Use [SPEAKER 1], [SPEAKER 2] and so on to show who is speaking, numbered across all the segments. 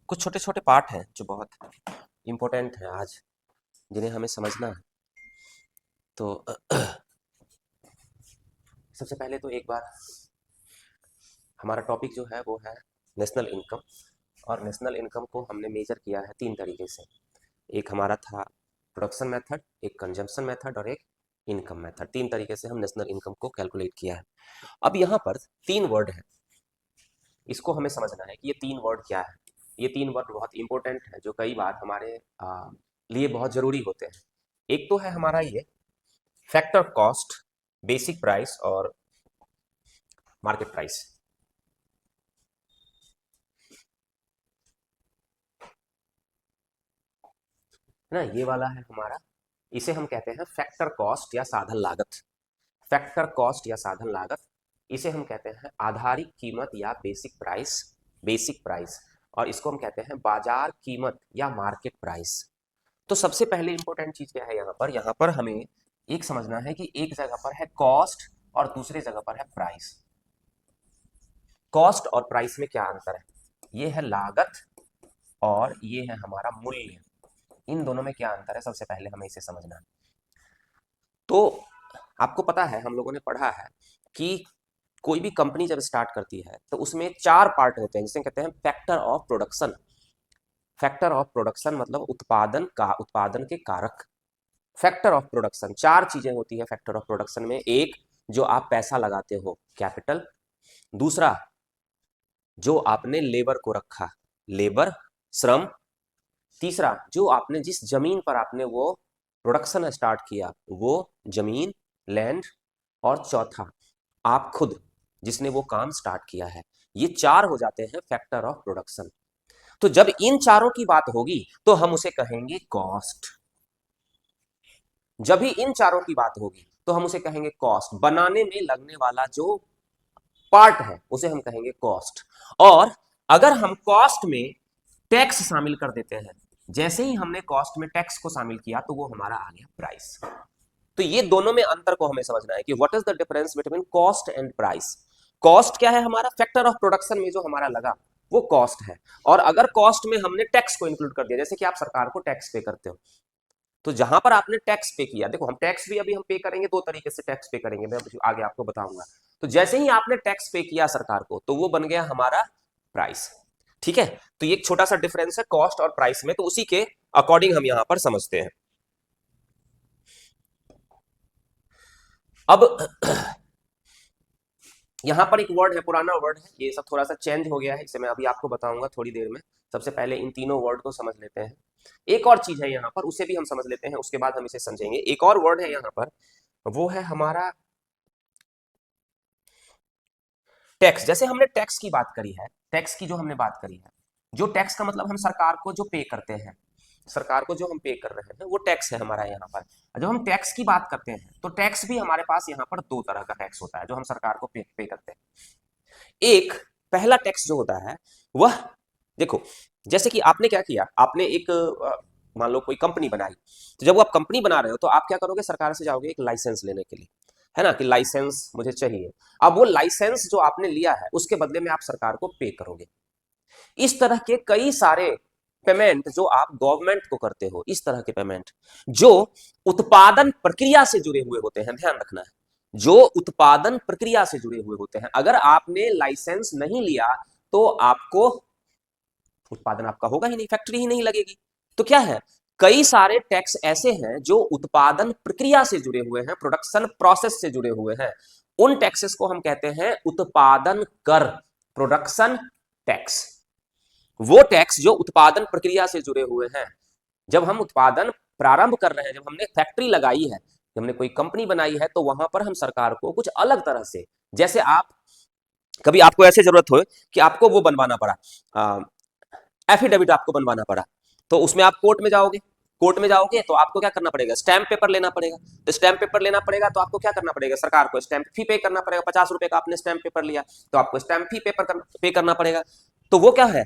[SPEAKER 1] कुछ छोटे छोटे पार्ट हैं जो बहुत इम्पोर्टेंट हैं आज, जिन्हें हमें समझना है। तो सबसे पहले तो एक बार हमारा टॉपिक जो है वो है नेशनल इनकम। और नेशनल इनकम को हमने मेजर किया है तीन तरीके से। एक हमारा था प्रोडक्शन मेथड, एक कंजम्पशन मेथड और एक इनकम मेथड। तीन तरीके से हम नेशनल इनकम को कैलकुलेट किया है। अब यहाँ पर तीन वर्ड है, इसको हमें समझना है कि ये तीन वर्ड क्या है। ये तीन वर्ड बहुत इंपॉर्टेंट है, जो कई बार हमारे लिए बहुत जरूरी होते हैं। एक तो है हमारा ये फैक्टर कॉस्ट, बेसिक प्राइस और मार्केट प्राइस। है ना, ये वाला है हमारा, इसे हम कहते हैं फैक्टर कॉस्ट या साधन लागत। फैक्टर कॉस्ट या साधन लागत, इसे हम कहते हैं आधारिक कीमत या बेसिक प्राइस। बेसिक प्राइस, और इसको हम कहते हैं बाजार कीमत या मार्केट प्राइस। तो सबसे पहले इंपॉर्टेंट चीज क्या है यहाँ पर हमें एक समझना है कि एक जगह पर है कॉस्ट और दूसरी जगह पर है प्राइस। कॉस्ट और प्राइस में क्या अंतर है? ये है लागत और ये है हमारा मूल्य। इन दोनों में क्या अंतर है, सबसे पहले हमें इसे समझना है। तो आपको पता है, हम लोगों ने पढ़ा है कि कोई भी कंपनी जब स्टार्ट करती है तो उसमें चार पार्ट होते हैं, जिसे कहते हैं factor of production. Factor of production मतलब उत्पादन के कारक। फैक्टर ऑफ प्रोडक्शन, चार चीजें होती है फैक्टर ऑफ प्रोडक्शन में। एक, जो आप पैसा लगाते हो, कैपिटल। दूसरा, जो आपने लेबर को रखा, लेबर, श्रम। तीसरा, जो आपने जिस जमीन पर आपने वो प्रोडक्शन स्टार्ट किया, वो जमीन, लैंड। और चौथा, आप खुद, जिसने वो काम स्टार्ट किया है। ये चार हो जाते हैं फैक्टर ऑफ प्रोडक्शन। तो जब इन चारों की बात होगी तो हम उसे कहेंगे कॉस्ट। जब भी इन चारों की बात होगी तो हम उसे कहेंगे कॉस्ट। बनाने में लगने वाला जो पार्ट है उसे हम कहेंगे कॉस्ट। और अगर हम कॉस्ट में टैक्स शामिल कर देते हैं, जैसे ही हमने कॉस्ट में टैक्स को शामिल किया तो वो हमारा आ गया प्राइस। तो ये दोनों में अंतर को हमें समझना है कि what is the difference between cost and price. Cost क्या है? हमारा फैक्टर ऑफ प्रोडक्शन में जो हमारा लगा वो कॉस्ट है। और अगर कॉस्ट में हमने टैक्स को इंक्लूड कर दिया, जैसे कि आप सरकार को टैक्स पे करते हो, तो जहां पर आपने टैक्स पे किया, देखो हम टैक्स भी अभी हम पे करेंगे, दो तरीके से टैक्स पे करेंगे, मैं आगे आपको बताऊंगा। तो जैसे ही आपने टैक्स पे किया सरकार को तो वो बन गया हमारा प्राइस। ठीक है, तो ये एक छोटा सा डिफरेंस है कॉस्ट और प्राइस में, तो उसी के अकॉर्डिंग हम यहां पर समझते हैं। अब यहां पर एक वर्ड है, पुराना वर्ड है, ये सब थोड़ा सा चेंज हो गया है, इसे मैं अभी आपको बताऊंगा थोड़ी देर में। सबसे पहले इन तीनों वर्ड को समझ लेते हैं। एक और चीज है यहाँ पर, उसे भी हम समझ लेते हैं, उसके बाद हम इसे समझेंगे। एक और वर्ड है यहाँ पर, वो है हमारा टैक्स। जैसे हमने टैक्स की बात करी है, टैक्स की जो हमने बात करी है, जो टैक्स का मतलब हम सरकार को जो पे करते हैं, सरकार को जो हम पे कर रहे हैं वो टैक्स है हमारा यहाँ पर। जब हम टैक्स की बात करते हैं तो टैक्स भी हमारे पास यहाँ पर दो तरह का टैक्स होता है जो हम सरकार को पे करते हैं। एक, पहला टैक्स जो होता है वह, देखो, जैसे कि आपने क्या किया, आपने एक मान लो कोई कंपनी बनाई, तो जब वो आप कंपनी बना रहे हो तो आप क्या करोगे, सरकार से जाओगे एक लाइसेंस लेने के लिए, है ना, कि लाइसेंस मुझे चाहिए। अब वो लाइसेंस जो आपने लिया है उसके बदले में आप सरकार को पे करोगे। इस तरह के कई सारे पेमेंट जो आप गवर्नमेंट को करते हो, इस तरह के पेमेंट जो उत्पादन प्रक्रिया से जुड़े हुए होते हैं, ध्यान रखना है, जो उत्पादन प्रक्रिया से जुड़े हुए होते हैं। अगर आपने लाइसेंस नहीं लिया तो आपको उत्पादन आपका होगा ही नहीं, फैक्ट्री ही नहीं लगेगी। तो क्या है, कई सारे टैक्स ऐसे हैं जो उत्पादन प्रक्रिया से जुड़े हुए हैं, प्रोडक्शन प्रोसेस से जुड़े हुए हैं। उन टैक्सेस को हम कहते हैं उत्पादन कर, प्रोडक्शन टैक्स। वो टैक्स जो उत्पादन प्रक्रिया से जुड़े हुए हैं, जब हम उत्पादन प्रारंभ कर रहे हैं, जब हमने फैक्ट्री लगाई है, जब हमने कोई कंपनी बनाई है, तो वहां पर हम सरकार को कुछ अलग तरह से, जैसे आप कभी आपको ऐसे जरूरत हो कि आपको वो बनवाना पड़ा, एफिडेविट आपको बनवाना पड़ा, तो उसमें आप कोर्ट में जाओगे, कोर्ट में जाओगे तो आपको क्या करना पड़ेगा, स्टैंप पेपर लेना पड़ेगा। तो स्टैंप पेपर लेना पड़ेगा तो आपको क्या करना पड़ेगा, सरकार को स्टैंप फी पे करना पड़ेगा। 50 रुपए का आपने स्टैंप पेपर लिया तो आपको स्टैंप फी पेपर पे करना पड़ेगा। तो वो क्या है,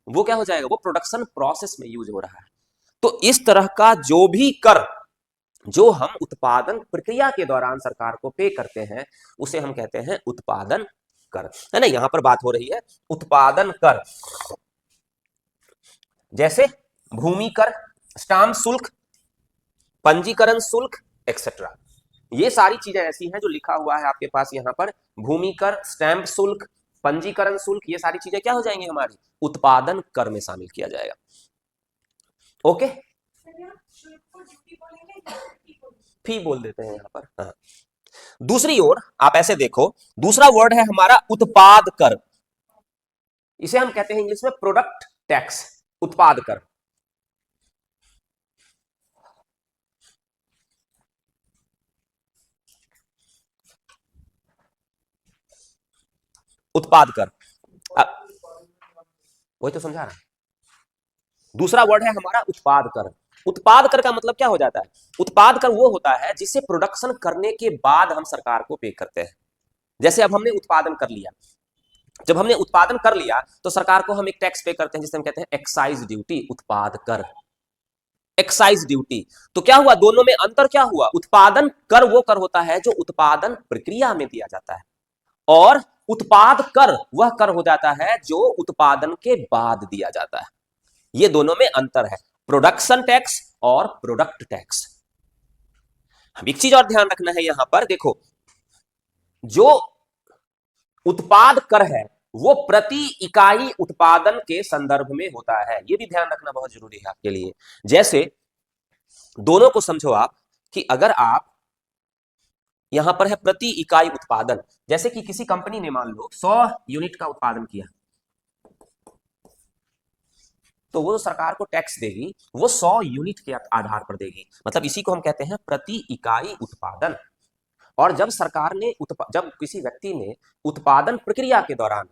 [SPEAKER 1] वो क्या हो जाएगा, वो प्रोडक्शन प्रोसेस में यूज हो रहा है। तो इस तरह का जो भी कर जो हम उत्पादन प्रक्रिया के दौरान सरकार को पे करते हैं उसे हम कहते हैं उत्पादन कर, है ना। यहां पर बात हो रही है उत्पादन कर। जैसे भूमि कर, स्टाम्प शुल्क, पंजीकरण शुल्क एक्सेट्रा। ये सारी चीजें ऐसी हैं जो लिखा हुआ है आपके पास यहाँ पर, भूमि कर, स्टैंप शुल्क, पंजीकरण शुल्क, ये सारी चीजें क्या हो जाएंगी हमारी, उत्पादन कर में शामिल किया जाएगा। ओके, फी बोल देते हैं यहाँ पर। हाँ। दूसरी ओर आप ऐसे देखो, दूसरा वर्ड है हमारा उत्पाद कर, इसे हम कहते हैं इंग्लिश में प्रोडक्ट टैक्स, उत्पाद कर। उत्पाद कर, वही तो समझा रहा। दूसरा वर्ड है हमारा उत्पाद कर। उत्पाद कर का मतलब क्या हो जाता है, उत्पाद कर वो होता है जिसे प्रोडक्शन करने के बाद हम सरकार को पे करते हैं। जैसे अब हमने उत्पादन कर लिया, जब हमने उत्पादन कर लिया तो सरकार को हम एक टैक्स पे करते हैं जिसे हम कहते हैं एक्साइज ड्यूटी, उत्पाद कर, एक्साइज ड्यूटी। तो क्या हुआ, दोनों में अंतर क्या हुआ, उत्पादन कर वो कर होता है जो उत्पादन प्रक्रिया में दिया जाता है, और उत्पाद कर वह कर हो जाता है जो उत्पादन के बाद दिया जाता है। ये दोनों में अंतर है, प्रोडक्शन टैक्स और प्रोडक्ट टैक्स। हम एक चीज और ध्यान रखना है यहां पर, देखो जो उत्पाद कर है वो प्रति इकाई उत्पादन के संदर्भ में होता है, ये भी ध्यान रखना बहुत जरूरी है आपके लिए। जैसे दोनों को समझो आप, कि अगर आप यहां पर है प्रति इकाई उत्पादन, जैसे कि किसी कंपनी ने मान लो 100 यूनिट का उत्पादन किया, तो वो सरकार को टैक्स देगी वो 100 यूनिट के आधार पर देगी, मतलब इसी को हम कहते हैं प्रति इकाई उत्पादन। और जब सरकार ने जब किसी व्यक्ति ने उत्पादन प्रक्रिया के दौरान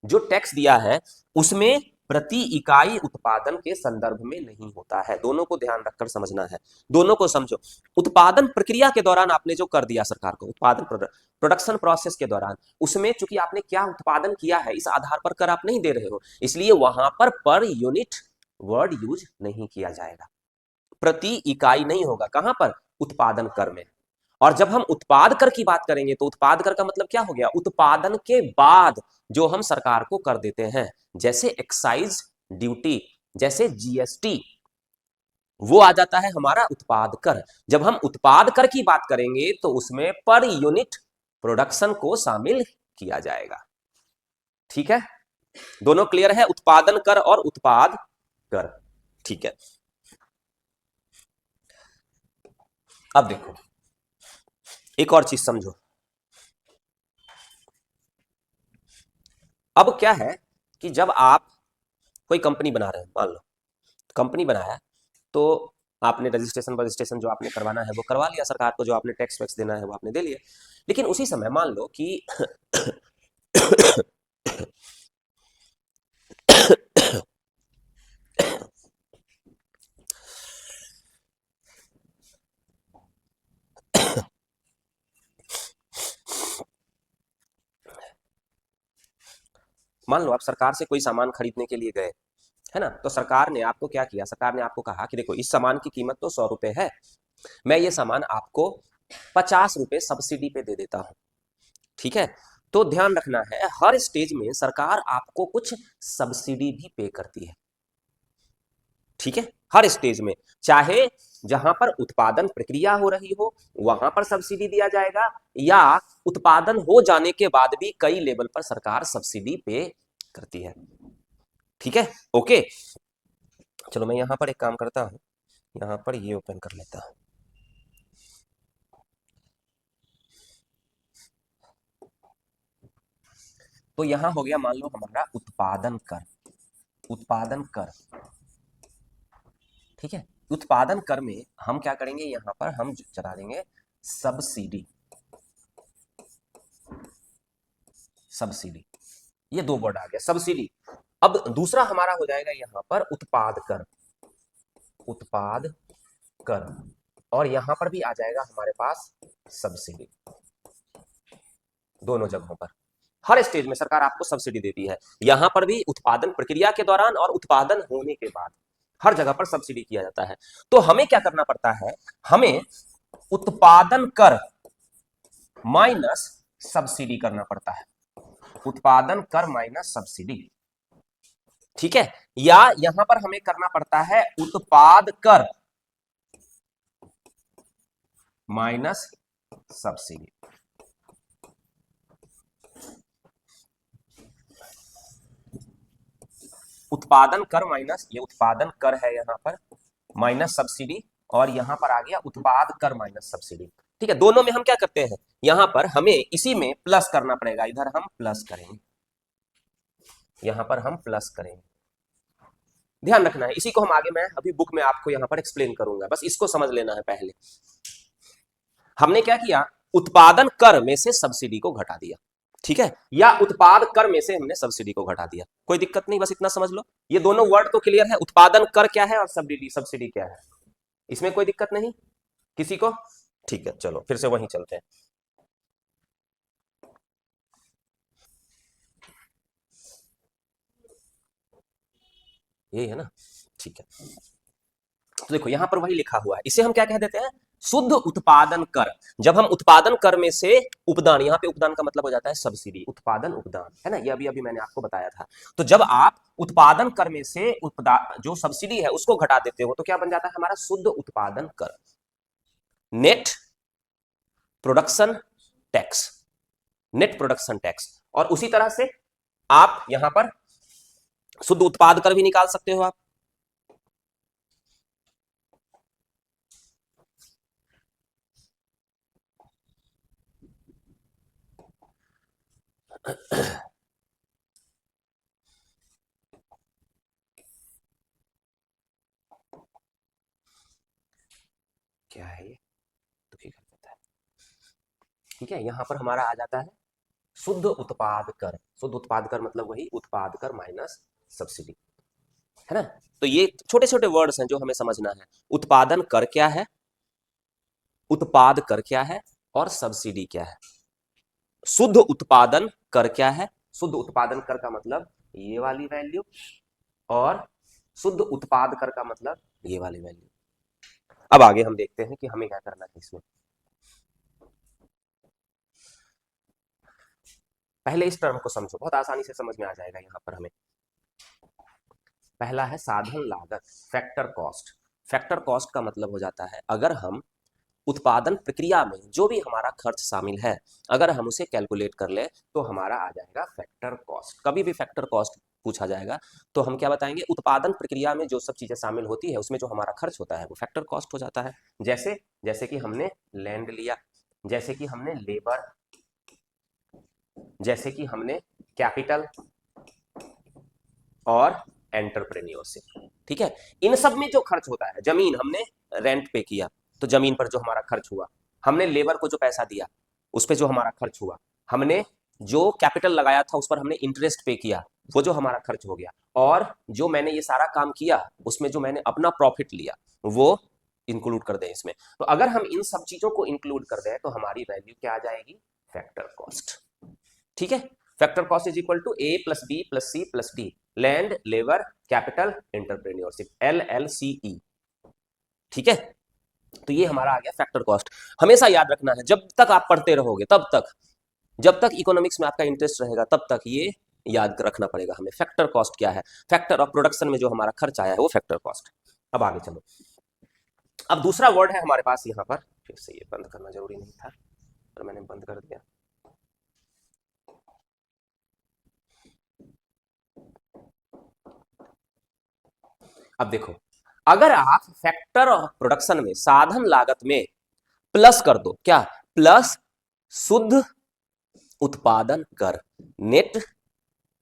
[SPEAKER 1] जो टैक्स दिया है उसमें प्रति इकाई उत्पादन के संदर्भ में नहीं होता है। दोनों को ध्यान रखकर समझना है, दोनों को समझो। उत्पादन प्रक्रिया के दौरान आपने जो कर दिया सरकार को, उत्पादन प्रोडक्शन प्रोसेस के दौरान, उसमें चूंकि आपने क्या उत्पादन किया है इस आधार पर कर आप नहीं दे रहे हो, इसलिए वहां पर यूनिट वर्ड यूज नहीं किया जाएगा, प्रति इकाई नहीं होगा। कहां पर, उत्पादन कर में। और जब हम उत्पाद कर की बात करेंगे तो उत्पाद कर का मतलब क्या हो गया, उत्पादन के बाद जो हम सरकार को कर देते हैं, जैसे एक्साइज ड्यूटी, जैसे जीएसटी, वो आ जाता है हमारा उत्पाद कर। जब हम उत्पाद कर की बात करेंगे तो उसमें पर यूनिट प्रोडक्शन को शामिल किया जाएगा। ठीक है, दोनों क्लियर है, उत्पादन कर और उत्पाद कर। ठीक है, अब देखो एक और चीज समझो। अब क्या है कि जब आप कोई कंपनी बना रहे हैं, मान लो कंपनी बनाया, तो आपने रजिस्ट्रेशन जो आपने करवाना है वो करवा लिया, सरकार को जो आपने टैक्स वैक्स देना है वो आपने दे लिया। लेकिन उसी समय मान लो कि मान लो आप सरकार से कोई सामान खरीदने के लिए गए, है ना, तो सरकार ने आपको क्या किया, सरकार ने आपको कहा कि देखो इस सामान की कीमत तो 100 रुपए है, मैं ये सामान आपको 50 रुपए सब्सिडी पे दे देता हूं। ठीक है, तो ध्यान रखना है हर स्टेज में सरकार आपको कुछ सब्सिडी भी पे करती है। ठीक है, हर स्टेज में, चाहे जहां पर उत्पादन प्रक्रिया हो रही हो वहां पर सब्सिडी दिया जाएगा, या उत्पादन हो जाने के बाद भी कई लेवल पर सरकार सब्सिडी पे करती है। ठीक है, ओके, चलो मैं यहां पर एक काम करता हूं, यहां पर ये ओपन कर लेता हूं। तो यहां हो गया मान लो हमारा उत्पादन कर, उत्पादन कर। ठीक है, उत्पादन कर में हम क्या करेंगे, यहां पर हम चला देंगे सब्सिडी, सब्सिडी, ये दो वर्ड आ गया सब्सिडी। अब दूसरा हमारा हो जाएगा यहां पर उत्पाद कर, उत्पाद कर, और यहां पर भी आ जाएगा हमारे पास सब्सिडी। दोनों जगहों पर हर स्टेज में सरकार आपको सब्सिडी देती है, यहां पर भी उत्पादन प्रक्रिया के दौरान और उत्पादन होने के बाद हर जगह पर सब्सिडी किया जाता है। तो हमें क्या करना पड़ता है, हमें उत्पादन कर माइनस सब्सिडी करना पड़ता है, उत्पादन कर माइनस सब्सिडी। ठीक है, या यहां पर हमें करना पड़ता है उत्पाद कर माइनस सब्सिडी। उत्पादन कर माइनस, ये उत्पादन कर है यहां पर, माइनस सब्सिडी, और यहां पर आ गया उत्पाद कर माइनस सब्सिडी। ठीक है, दोनों में हम क्या करते हैं, यहां पर हमें इसी में प्लस करना पड़ेगा, इधर हम प्लस करेंगे, यहां पर हम प्लस करेंगे। ध्यान रखना है, इसी को हम आगे मैं अभी बुक में आपको यहां पर एक्सप्लेन करूंगा, बस इसको समझ लेना है। पहले हमने क्या किया, उत्पादन कर में से सब्सिडी को घटा दिया, ठीक है, या उत्पाद कर में से हमने सब्सिडी को घटा दिया, कोई दिक्कत नहीं, बस इतना समझ लो। ये दोनों वर्ड तो क्लियर है, उत्पादन कर क्या है और सब्सिडी सब्सिडी क्या है, इसमें कोई दिक्कत नहीं किसी को। ठीक है, चलो फिर से वहीं चलते हैं। यही है ना, ठीक है। तो देखो यहां पर वही लिखा हुआ है, इसे हम क्या कह देते हैं, शुद्ध उत्पादन कर। जब हम उत्पादन कर में से उपदान, यहां पे उपदान का मतलब हो जाता है सब्सिडी, उत्पादन उपदान है ना, ये अभी अभी मैंने आपको बताया था। तो जब आप उत्पादन कर में से जो सब्सिडी है उसको घटा देते हो तो क्या बन जाता है हमारा शुद्ध उत्पादन कर, net production tax, net production tax. और उसी तरह से आप यहां पर शुद्ध उत्पाद कर भी निकाल सकते हो आप। क्या है ये, दुखी कर देता है। ठीक है, यहां पर हमारा आ जाता है शुद्ध उत्पाद कर। शुद्ध उत्पाद कर मतलब वही उत्पाद कर माइनस सब्सिडी, है ना। तो ये छोटे छोटे वर्ड्स हैं जो हमें समझना है। उत्पादन कर क्या है, उत्पाद कर क्या है, और सब्सिडी क्या है। शुद्ध उत्पादन कर क्या है, शुद्ध उत्पादन कर का मतलब ये वाली वैल्यू, और शुद्ध उत्पाद कर का मतलब ये वाली वैल्यू। अब आगे हम देखते हैं कि हमें क्या करना है इसमें। पहले इस टर्म को समझो, बहुत आसानी से समझ में आ जाएगा यहां पर हमें। पहला है साधन लागत, फैक्टर कॉस्ट। फैक्टर कॉस्ट का मतलब हो जाता है अगर हम उत्पादन प्रक्रिया में जो भी हमारा खर्च शामिल है अगर हम उसे कैलकुलेट कर ले तो हमारा आ जाएगा फैक्टर कॉस्ट। कभी भी फैक्टर कॉस्ट पूछा जाएगा तो हम क्या बताएंगे, उत्पादन प्रक्रिया में जो सब चीजें शामिल होती है उसमें जो हमारा खर्च होता है वो फैक्टर कॉस्ट हो जाता है। जैसे जैसे कि हमने लैंड लिया, जैसे कि हमने लेबर, जैसे कि हमने कैपिटल और एंटरप्रेन्योरशिप। ठीक है, इन सब में जो खर्च होता है, जमीन हमने रेंट पे किया तो जमीन पर जो हमारा खर्च हुआ, हमने लेबर को जो पैसा दिया उस पर जो हमारा खर्च हुआ, हमने जो कैपिटल लगाया था उस पर हमने इंटरेस्ट पे किया, वो जो हमारा खर्च हो गया, और जो मैंने ये सारा काम किया उसमें जो मैंने अपना प्रॉफिट लिया वो इंक्लूड कर दें इसमें। तो अगर हम इन सब चीजों को इंक्लूड कर दें तो हमारी वैल्यू क्या आ जाएगी, फैक्टर कॉस्ट। ठीक है, factor cost is equal to A plus B plus C plus D, land labour capital entrepreneurship, LLCE। ठीक है, तो ये हमारा आ गया फैक्टर कॉस्ट। हमेशा याद रखना है जब तक आप पढ़ते रहोगे तब तक, जब तक इकोनॉमिक्स में आपका इंटरेस्ट रहेगा तब तक ये याद रखना पड़ेगा हमें, फैक्टर कॉस्ट क्या है, फैक्टर ऑफ प्रोडक्शन में जो हमारा खर्च आया है वो फैक्टर कॉस्ट। अब आगे चलो, अब दूसरा वर्ड है हमारे पास यहां पर, फिर से ये बंद करना जरूरी नहीं था पर मैंने बंद कर दिया। अब देखो, अगर आप फैक्टर ऑफ प्रोडक्शन में साधन लागत में प्लस कर दो, क्या प्लस शुद्ध उत्पादन कर, नेट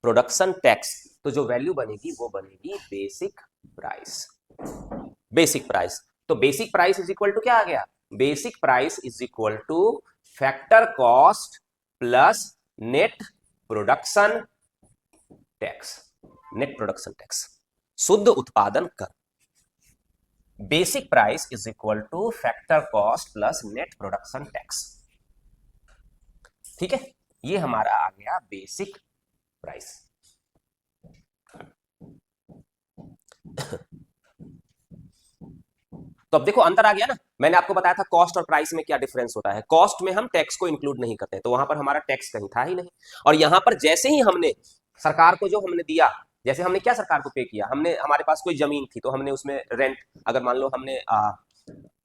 [SPEAKER 1] प्रोडक्शन टैक्स, तो जो वैल्यू बनेगी वो बनेगी बेसिक प्राइस। बेसिक प्राइस, तो basic price is equal to क्या आ गया, basic price is equal to factor cost plus net production tax, net production tax, शुद्ध उत्पादन कर। Basic price is equal to factor cost plus net production tax. ठीक है, ये हमारा आ गया बेसिक प्राइस। तो अब देखो अंतर आ गया ना, मैंने आपको बताया था कॉस्ट और प्राइस में क्या डिफरेंस होता है। कॉस्ट में हम टैक्स को इंक्लूड नहीं करते तो वहां पर हमारा टैक्स कहीं था ही नहीं, और यहां पर जैसे ही हमने सरकार को जो हमने दिया जैसे हमने क्या सरकार को पे किया, हमने, हमारे पास कोई जमीन थी तो हमने उसमें रेंट, अगर मान लो हमने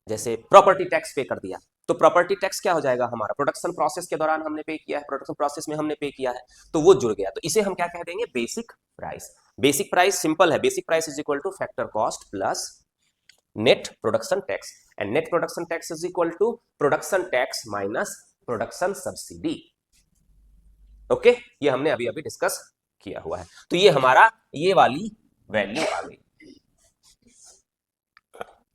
[SPEAKER 1] जैसे प्रॉपर्टी टैक्स पे कर दिया, तो प्रॉपर्टी टैक्स क्या हो जाएगा हमारा, प्रोडक्शन प्रोसेस के दौरान हमने पे किया है, प्रोडक्शन प्रोसेस में हमने पे किया है, तो वो जुड़ गया, तो इसे हम क्या कह देंगे, basic price. Basic price simple है, basic price is equal to factor cost plus net production tax, and net production tax is equal to production tax minus production subsidy. Okay, ये हमने अभी अभी डिस्कस किया हुआ है, तो ये हमारा ये वाली वैल्यू आ गई।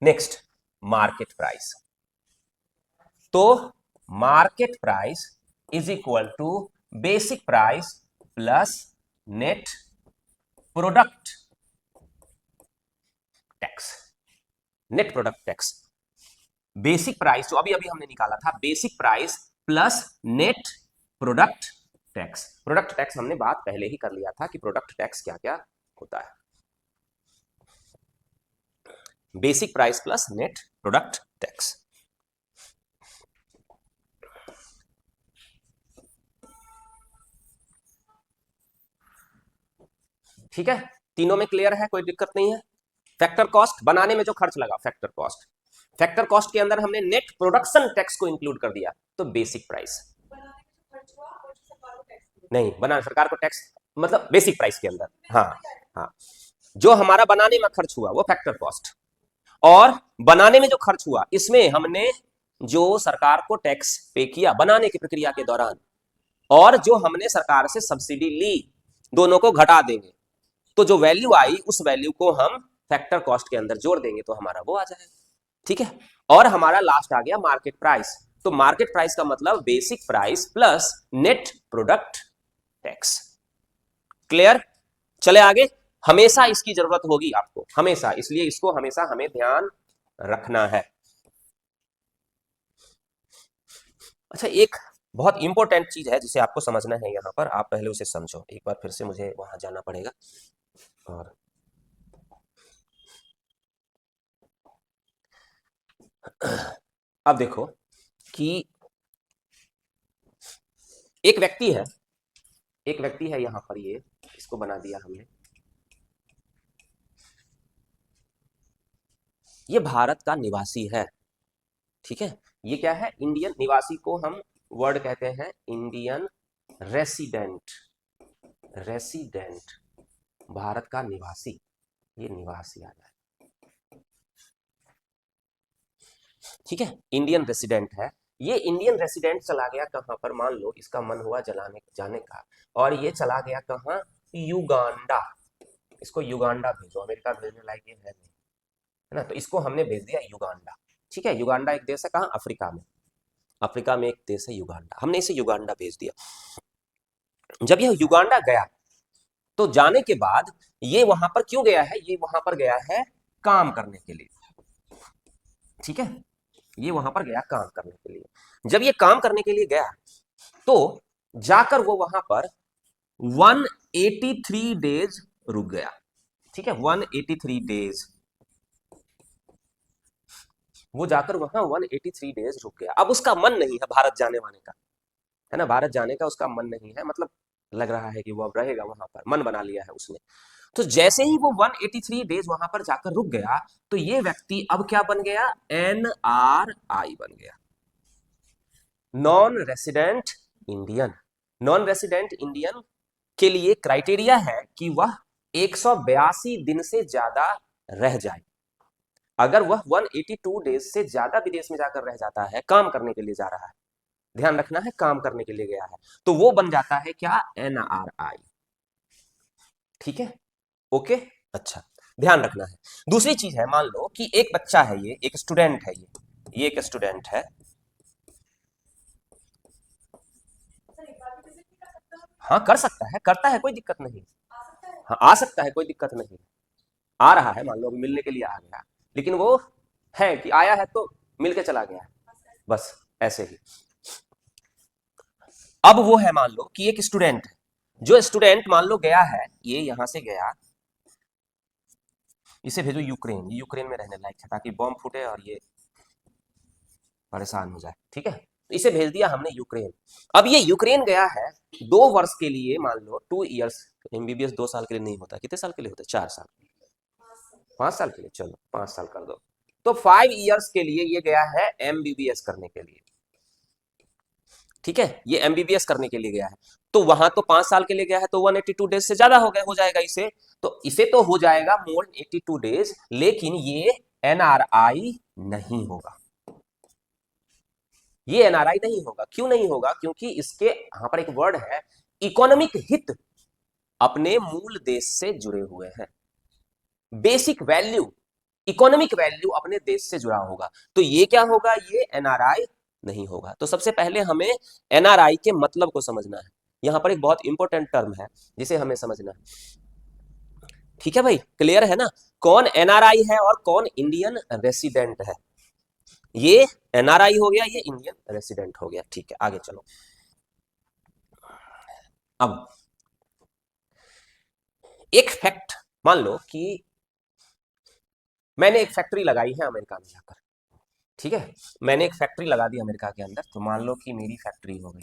[SPEAKER 1] Next, market price. तो market price is equal to basic price plus net product tax, net product tax. Basic price जो अभी अभी हमने निकाला था, basic price plus net product tax. Product tax हमने बात पहले ही कर लिया था कि प्रोडक्ट टैक्स क्या क्या होता है। Basic price plus net product tax. ठीक है, तीनों में क्लियर है, कोई दिक्कत नहीं है। फैक्टर कॉस्ट बनाने में जो खर्च लगा, फैक्टर कॉस्ट, फैक्टर कॉस्ट के अंदर हमने नेट प्रोडक्शन टैक्स को इंक्लूड कर दिया, तो बेसिक प्राइस नहीं, बना सरकार को टैक्स मतलब बेसिक प्राइस के अंदर, हाँ हाँ, जो हमारा बनाने में खर्च हुआ वो फैक्टर कॉस्ट, और बनाने में जो खर्च हुआ इसमें हमने जो सरकार को टैक्स पे किया बनाने की प्रक्रिया के दौरान, और जो हमने सरकार से सब्सिडी ली, दोनों को घटा देंगे, तो जो वैल्यू आई उस वैल्यू को हम फैक्टर कॉस्ट के अंदर जोड़ देंगे, तो हमारा वो आ जाएगा। ठीक है, और हमारा लास्ट आ गया मार्केट प्राइस। तो मार्केट प्राइस का मतलब basic price plus net product tax. Clear, चले आगे। हमेशा इसकी जरूरत होगी आपको, हमेशा, इसलिए इसको हमेशा हमें ध्यान रखना है। अच्छा, एक बहुत इंपॉर्टेंट चीज है जिसे आपको समझना है यहां पर, आप पहले उसे समझो, एक बार फिर से मुझे वहां जाना पड़ेगा। और अब देखो कि एक व्यक्ति है, एक व्यक्ति है यहां पर, ये इसको बना दिया हमने, ये भारत का निवासी है। ठीक है, ये क्या है, इंडियन निवासी को हम वर्ड कहते हैं इंडियन रेसिडेंट, रेसिडेंट, भारत का निवासी, ये निवासी आ जाए। ठीक है, इंडियन रेसिडेंट है। ये इंडियन रेसिडेंट चला गया कहां पर, मान लो इसका मन हुआ जलाने जाने का, और ये चला गया कहां, युगांडा। इसको युगांडा भेजो, अमेरिका भेजने लायक ये है नहीं, है ना, तो इसको हमने भेज दिया युगांडा। ठीक है, युगांडा एक देश है कहां, अफ्रीका में, अफ्रीका में एक देश है युगांडा, हमने इसे युगांडा भेज दिया। जब यह युगांडा गया, तो जाने के बाद ये वहां पर क्यों गया है, ये वहां पर गया है काम करने के लिए। ठीक है, ये वहां पर गया काम करने के लिए। जब ये काम करने के लिए गया, तो जाकर वो वहां पर 183 डेज रुक गया। ठीक है, 183 डेज, वो जाकर वहां 183 डेज रुक गया। अब उसका मन नहीं है भारत जाने वाने का, है ना, भारत जाने का उसका मन नहीं है, मतलब लग रहा है कि वो अब रहेगा वहां पर, मन बना लिया है उसने। तो जैसे ही वो 183 डेज वहां पर जाकर रुक गया, तो ये व्यक्ति अब क्या बन गया, NRI बन गया, non resident Indian. Non resident Indian के लिए क्राइटेरिया है कि वह 182 दिन से ज्यादा रह जाए। अगर वह 182 डेज से ज्यादा विदेश में जाकर रह जाता है, काम करने के लिए जा रहा है, ध्यान रखना है, काम करने के लिए गया है, तो वो बन जाता है क्या, NRI। ठीक है, ओके, अच्छा, ध्यान रखना है। दूसरी चीज है, मान लो कि एक बच्चा है, ये एक स्टूडेंट है, ये एक स्टूडेंट है। हाँ कर सकता है, करता है, कोई दिक्कत नहीं। हाँ आ सकता है, कोई दिक्कत नहीं, आ रहा है, मान लो अभी मिलने के लिए आ गया, लेकिन वो है कि आया है तो मिल के चला गया है, बस ऐसे ही। अब वो है, मान लो कि एक स्टूडेंट है, जो स्टूडेंट मान लो गया है, ये यहां से गया, इसे भेजो यूक्रेन, ये यूक्रेन में रहने लायक है, ताकि बॉम्ब फूटे और ये परेशान हो जाए। ठीक है, तो इसे भेज दिया हमने यूक्रेन। अब ये यूक्रेन गया है 2 वर्ष के लिए, मान लो 2 इयर्स, एमबीबीएस 2 साल के लिए नहीं होता, कितने साल के लिए होता है, 4 साल, 5 साल के लिए, चलो 5 साल कर दो, तो 5 इयर्स के लिए ये गया है एमबीबीएस करने के लिए। ठीक है, ये एमबीबीएस करने के लिए गया है, तो वहां तो 5 साल के लिए गया है, तो 182 डेज से ज्यादा हो गया, हो जाएगा इसे, तो इसे तो हो जाएगा मोर देन 82 डेज, लेकिन ये एनआरआई नहीं होगा, ये एनआरआई नहीं होगा। क्यों नहीं होगा? क्योंकि इसके यहां पर एक वर्ड है इकोनॉमिक हित, अपने मूल देश से जुड़े हुए हैं, बेसिक वैल्यू, इकोनॉमिक वैल्यू अपने देश से जुड़ा होगा, तो ये क्या होगा, ये एनआरआई नहीं होगा। तो सबसे पहले हमें एनआरआई के मतलब को समझना है, यहां पर एक बहुत इंपॉर्टेंट टर्म है जिसे हमें समझना है। ठीक है भाई, क्लियर है ना, कौन एनआरआई है और कौन इंडियन रेसिडेंट है। ये एनआरआई हो गया, ये इंडियन रेसिडेंट हो गया। ठीक है, आगे चलो। अब एक फैक्ट मान लो कि मैंने एक फैक्ट्री लगाई है अमेरिका में जाकर, ठीक है, मैंने एक फैक्ट्री लगा दी अमेरिका के अंदर, तो मान लो कि मेरी फैक्ट्री हो गई,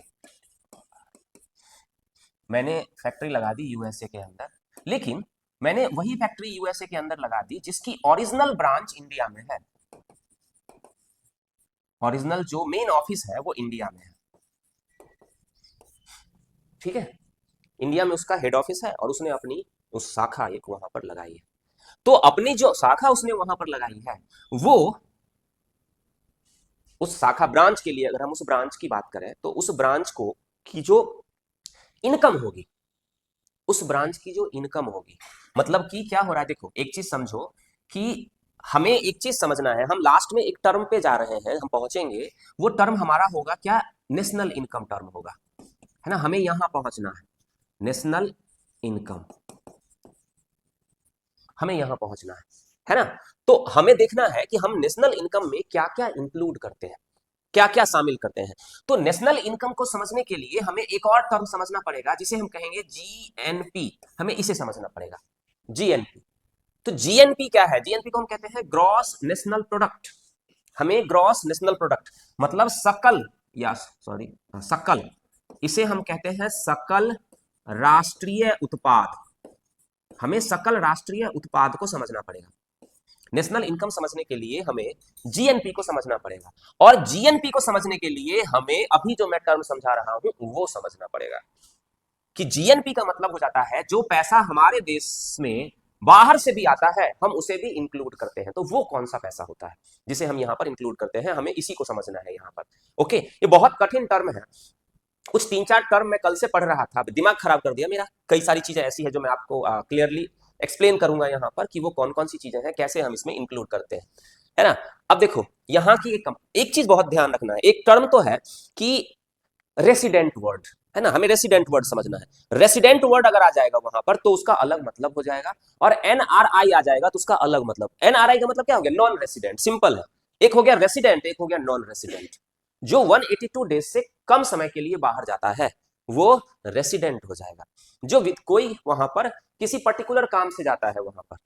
[SPEAKER 1] मैंने फैक्ट्री लगा दी यूएसए के अंदर, लेकिन मैंने वही फैक्ट्री यूएसए के अंदर लगा दी जिसकी ओरिजिनल ब्रांच इंडिया में है, ओरिजिनल जो मेन ऑफिस है वो इंडिया में है। ठीक है, इंडिया में उसका हेड ऑफिस है और उसने अपनी उस शाखा एक वहां पर लगाई है, तो अपनी जो शाखा उसने वहां पर लगाई है, वो उस शाखा ब्रांच के लिए, अगर हम उस ब्रांच की बात करें तो उस ब्रांच को की जो इनकम होगी, उस ब्रांच की जो इनकम होगी, मतलब कि क्या हो रहा है, देखो एक चीज समझो कि हमें एक चीज समझना है, हम लास्ट में एक टर्म पे जा रहे हैं, हम पहुंचेंगे, वो टर्म हमारा होगा क्या, नेशनल इनकम टर्म होगा, है ना, हमें यहां पहुंचना है, नेशनल इनकम, हमें यहां पहुंचना है ना, तो हमें देखना है कि हम नेशनल इनकम में क्या क्या इंक्लूड करते हैं, क्या क्या शामिल करते हैं। तो नेशनल इनकम को समझने के लिए हमें एक और टर्म समझना पड़ेगा जिसे हम कहेंगे जीएनपी, हमें इसे समझना पड़ेगा, जीएनपी। तो जीएनपी क्या है, जीएनपी को हम कहते हैं ग्रॉस नेशनल प्रोडक्ट, हमें ग्रॉस नेशनल प्रोडक्ट मतलब सकल, या सॉरी सकल, इसे हम कहते हैं सकल राष्ट्रीय उत्पाद, हमें सकल राष्ट्रीय उत्पाद को समझना पड़ेगा। नेशनल इनकम समझने के लिए हमें जीएनपी को समझना पड़ेगा, और जीएनपी को समझने के लिए हमें अभी जो मैं टर्म समझा रहा हूं वो समझना पड़ेगा, कि जीएनपी का मतलब हो जाता है जो पैसा हमारे देश में बाहर से भी आता है हम उसे भी इंक्लूड करते हैं, तो वो कौन सा पैसा होता है जिसे हम यहां पर इंक्लूड करते हैं, हमें इसी को समझना है यहां पर। ओके, ये बहुत कठिन टर्म है, कुछ 3-4 टर्म मैं कल से पढ़ रहा था, दिमाग खराब कर दिया मेरा, कई सारी चीजें ऐसी है जो मैं आपको क्लियरली एक्सप्लेन करूंगा यहाँ पर कि वो कौन कौन सी चीजें हैं, कैसे हम इसमें इंक्लूड करते हैं, है ना। अब देखो यहाँ की एक चीज बहुत ध्यान रखना है, एक टर्म तो है कि रेसिडेंट वर्ड, है ना, हमें रेसिडेंट वर्ड समझना है, रेसिडेंट वर्ड अगर आ जाएगा वहां पर तो उसका अलग मतलब हो जाएगा, और एनआरआई आ जाएगा तो उसका अलग मतलब। एनआरआई का मतलब क्या हो गया, नॉन रेसिडेंट, सिंपल है, एक हो गया रेसिडेंट, एक हो गया नॉन रेसिडेंट, जो 182 डेज से कम समय के लिए बाहर जाता है वो रेसिडेंट हो जाएगा। जो कोई वहां पर किसी पर्टिकुलर काम से जाता है वहां पर,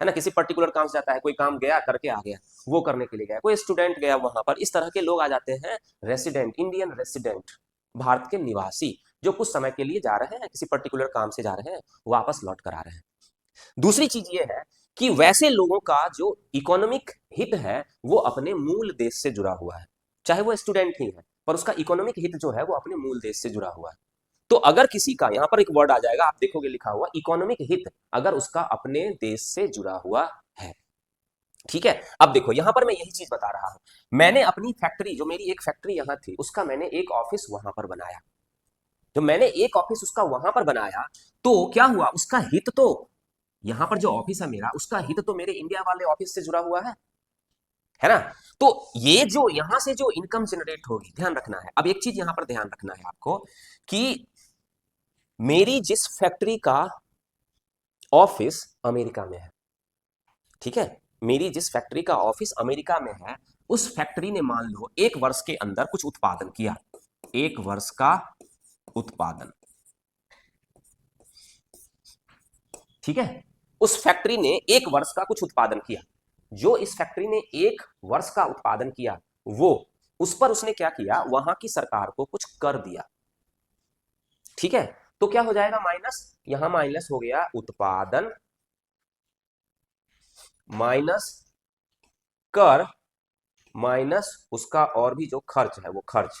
[SPEAKER 1] है ना, किसी पर्टिकुलर काम से जाता है, कोई काम गया करके आ गया, वो करने के लिए गया, कोई स्टूडेंट गया वहां पर, इस तरह के लोग आ जाते हैं रेसिडेंट, इंडियन रेसिडेंट, भारत के निवासी, जो कुछ समय के लिए जा रहे हैं, किसी पर्टिकुलर काम से जा रहे हैं, वापस लौट कर आ रहे हैं। दूसरी चीज ये है कि वैसे लोगों का जो इकोनॉमिक हित है वो अपने मूल देश से जुड़ा हुआ है, चाहे वो स्टूडेंट ही है पर उसका इकोनॉमिक हित जो है वो अपने मूल देश से जुड़ा हुआ है। तो अगर किसी का, यहां पर एक वर्ड आ जाएगा, आप देखोगे लिखा हुआ इकोनॉमिक हित, अगर उसका अपने देश से जुड़ा हुआ है। ठीक है, अब देखो यहां पर मैं यही चीज बता रहा हूं, मैंने अपनी फैक्ट्री, जो मेरी एक फैक्ट्री यहां थी, उसका मैंने एक ऑफिस वहां पर बनाया, जो मैंने एक ऑफिस उसका वहां पर बनाया, तो क्या हुआ, उसका हित तो, यहां पर जो ऑफिस है मेरा, उसका हित तो मेरे इंडिया वाले ऑफिस से जुड़ा हुआ है ना। तो ये जो यहां से जो इनकम जनरेट होगी, ध्यान रखना है, अब एक चीज यहां पर ध्यान रखना है आपको कि मेरी जिस फैक्ट्री का ऑफिस अमेरिका में है, ठीक है, मेरी जिस फैक्ट्री का ऑफिस अमेरिका में है, उस फैक्ट्री ने मान लो 1 वर्ष के अंदर कुछ उत्पादन किया, 1 वर्ष का उत्पादन, ठीक है, उस फैक्ट्री ने 1 वर्ष का कुछ उत्पादन किया, जो इस फैक्ट्री ने 1 वर्ष का उत्पादन किया वो उस पर उसने क्या किया, वहां की सरकार को कुछ कर दिया। ठीक है, तो क्या हो जाएगा माइनस, यहां माइनस हो गया उत्पादन माइनस कर माइनस उसका और भी जो खर्च है वो खर्च,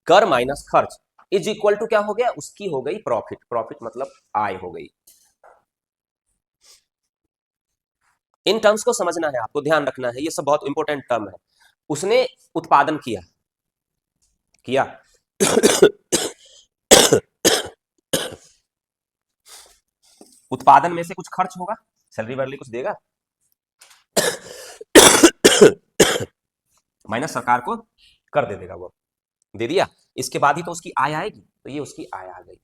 [SPEAKER 1] कर माइनस खर्च इज इक्वल टू क्या हो गया, उसकी हो गई प्रॉफिट। प्रॉफिट मतलब आय हो गई। इन टर्म्स को समझना है आपको, ध्यान रखना है, ये सब बहुत इंपॉर्टेंट टर्म है। उसने उत्पादन किया किया उत्पादन में से कुछ खर्च होगा, सैलरी वैलरी कुछ देगा, माइनस सरकार को कर दे देगा, वो दे दिया, इसके बाद ही तो उसकी आय आएगी, तो ये उसकी आय आ गई।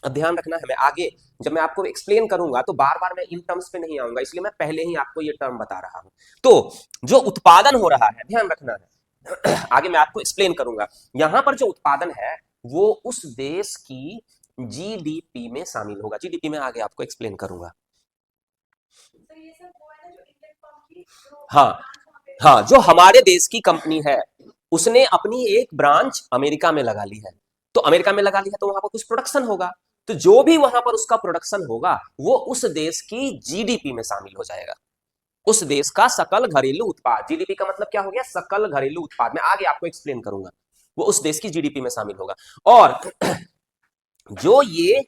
[SPEAKER 1] अब ध्यान रखना है, मैं आगे जब मैं आपको एक्सप्लेन करूंगा तो बार बार मैं इन टर्म्स पे नहीं आऊंगा, इसलिए मैं पहले ही आपको ये टर्म बता रहा हूं। तो जो उत्पादन हो रहा है, ध्यान रखना है, आगे मैं आपको एक्सप्लेन करूंगा। यहां पर जो उत्पादन है वो उस देश की जीडीपी में शामिल होगा। जीडीपी में आगे आपको एक्सप्लेन करूंगा। हाँ हाँ, जो हमारे देश की कंपनी है उसने अपनी एक ब्रांच अमेरिका में लगा ली है, तो अमेरिका में लगा ली है तो वहां पर कुछ प्रोडक्शन होगा, तो जो भी वहां पर उसका प्रोडक्शन होगा वो उस देश की जीडीपी में शामिल हो जाएगा, उस देश का सकल घरेलू उत्पाद। जीडीपी का मतलब क्या हो गया, सकल घरेलू उत्पाद। मैं आगे आपको एक्सप्लेन करूंगा, वो उस देश की जीडीपी में शामिल होगा। और जो ये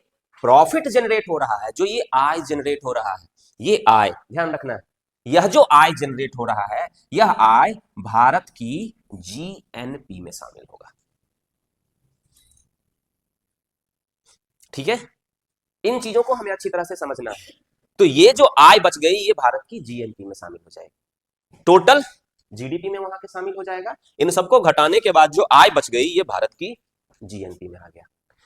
[SPEAKER 1] प्रॉफिट जनरेट हो रहा है, जो ये आय जनरेट हो रहा है, ये आय ध्यान रखना है, यह जो आय जनरेट हो रहा है यह आय भारत की जीएनपी में शामिल होगा। ठीक है, इन चीजों को हमें अच्छी तरह से समझना है। तो ये जो आय बच गई ये भारत की जीएनपी में शामिल हो जाएगी, टोटल जीडीपी में वहां के शामिल हो जाएगा। इन सबको घटाने के बाद जो आय बच गई ये भारत की जीएनपी में आ गया।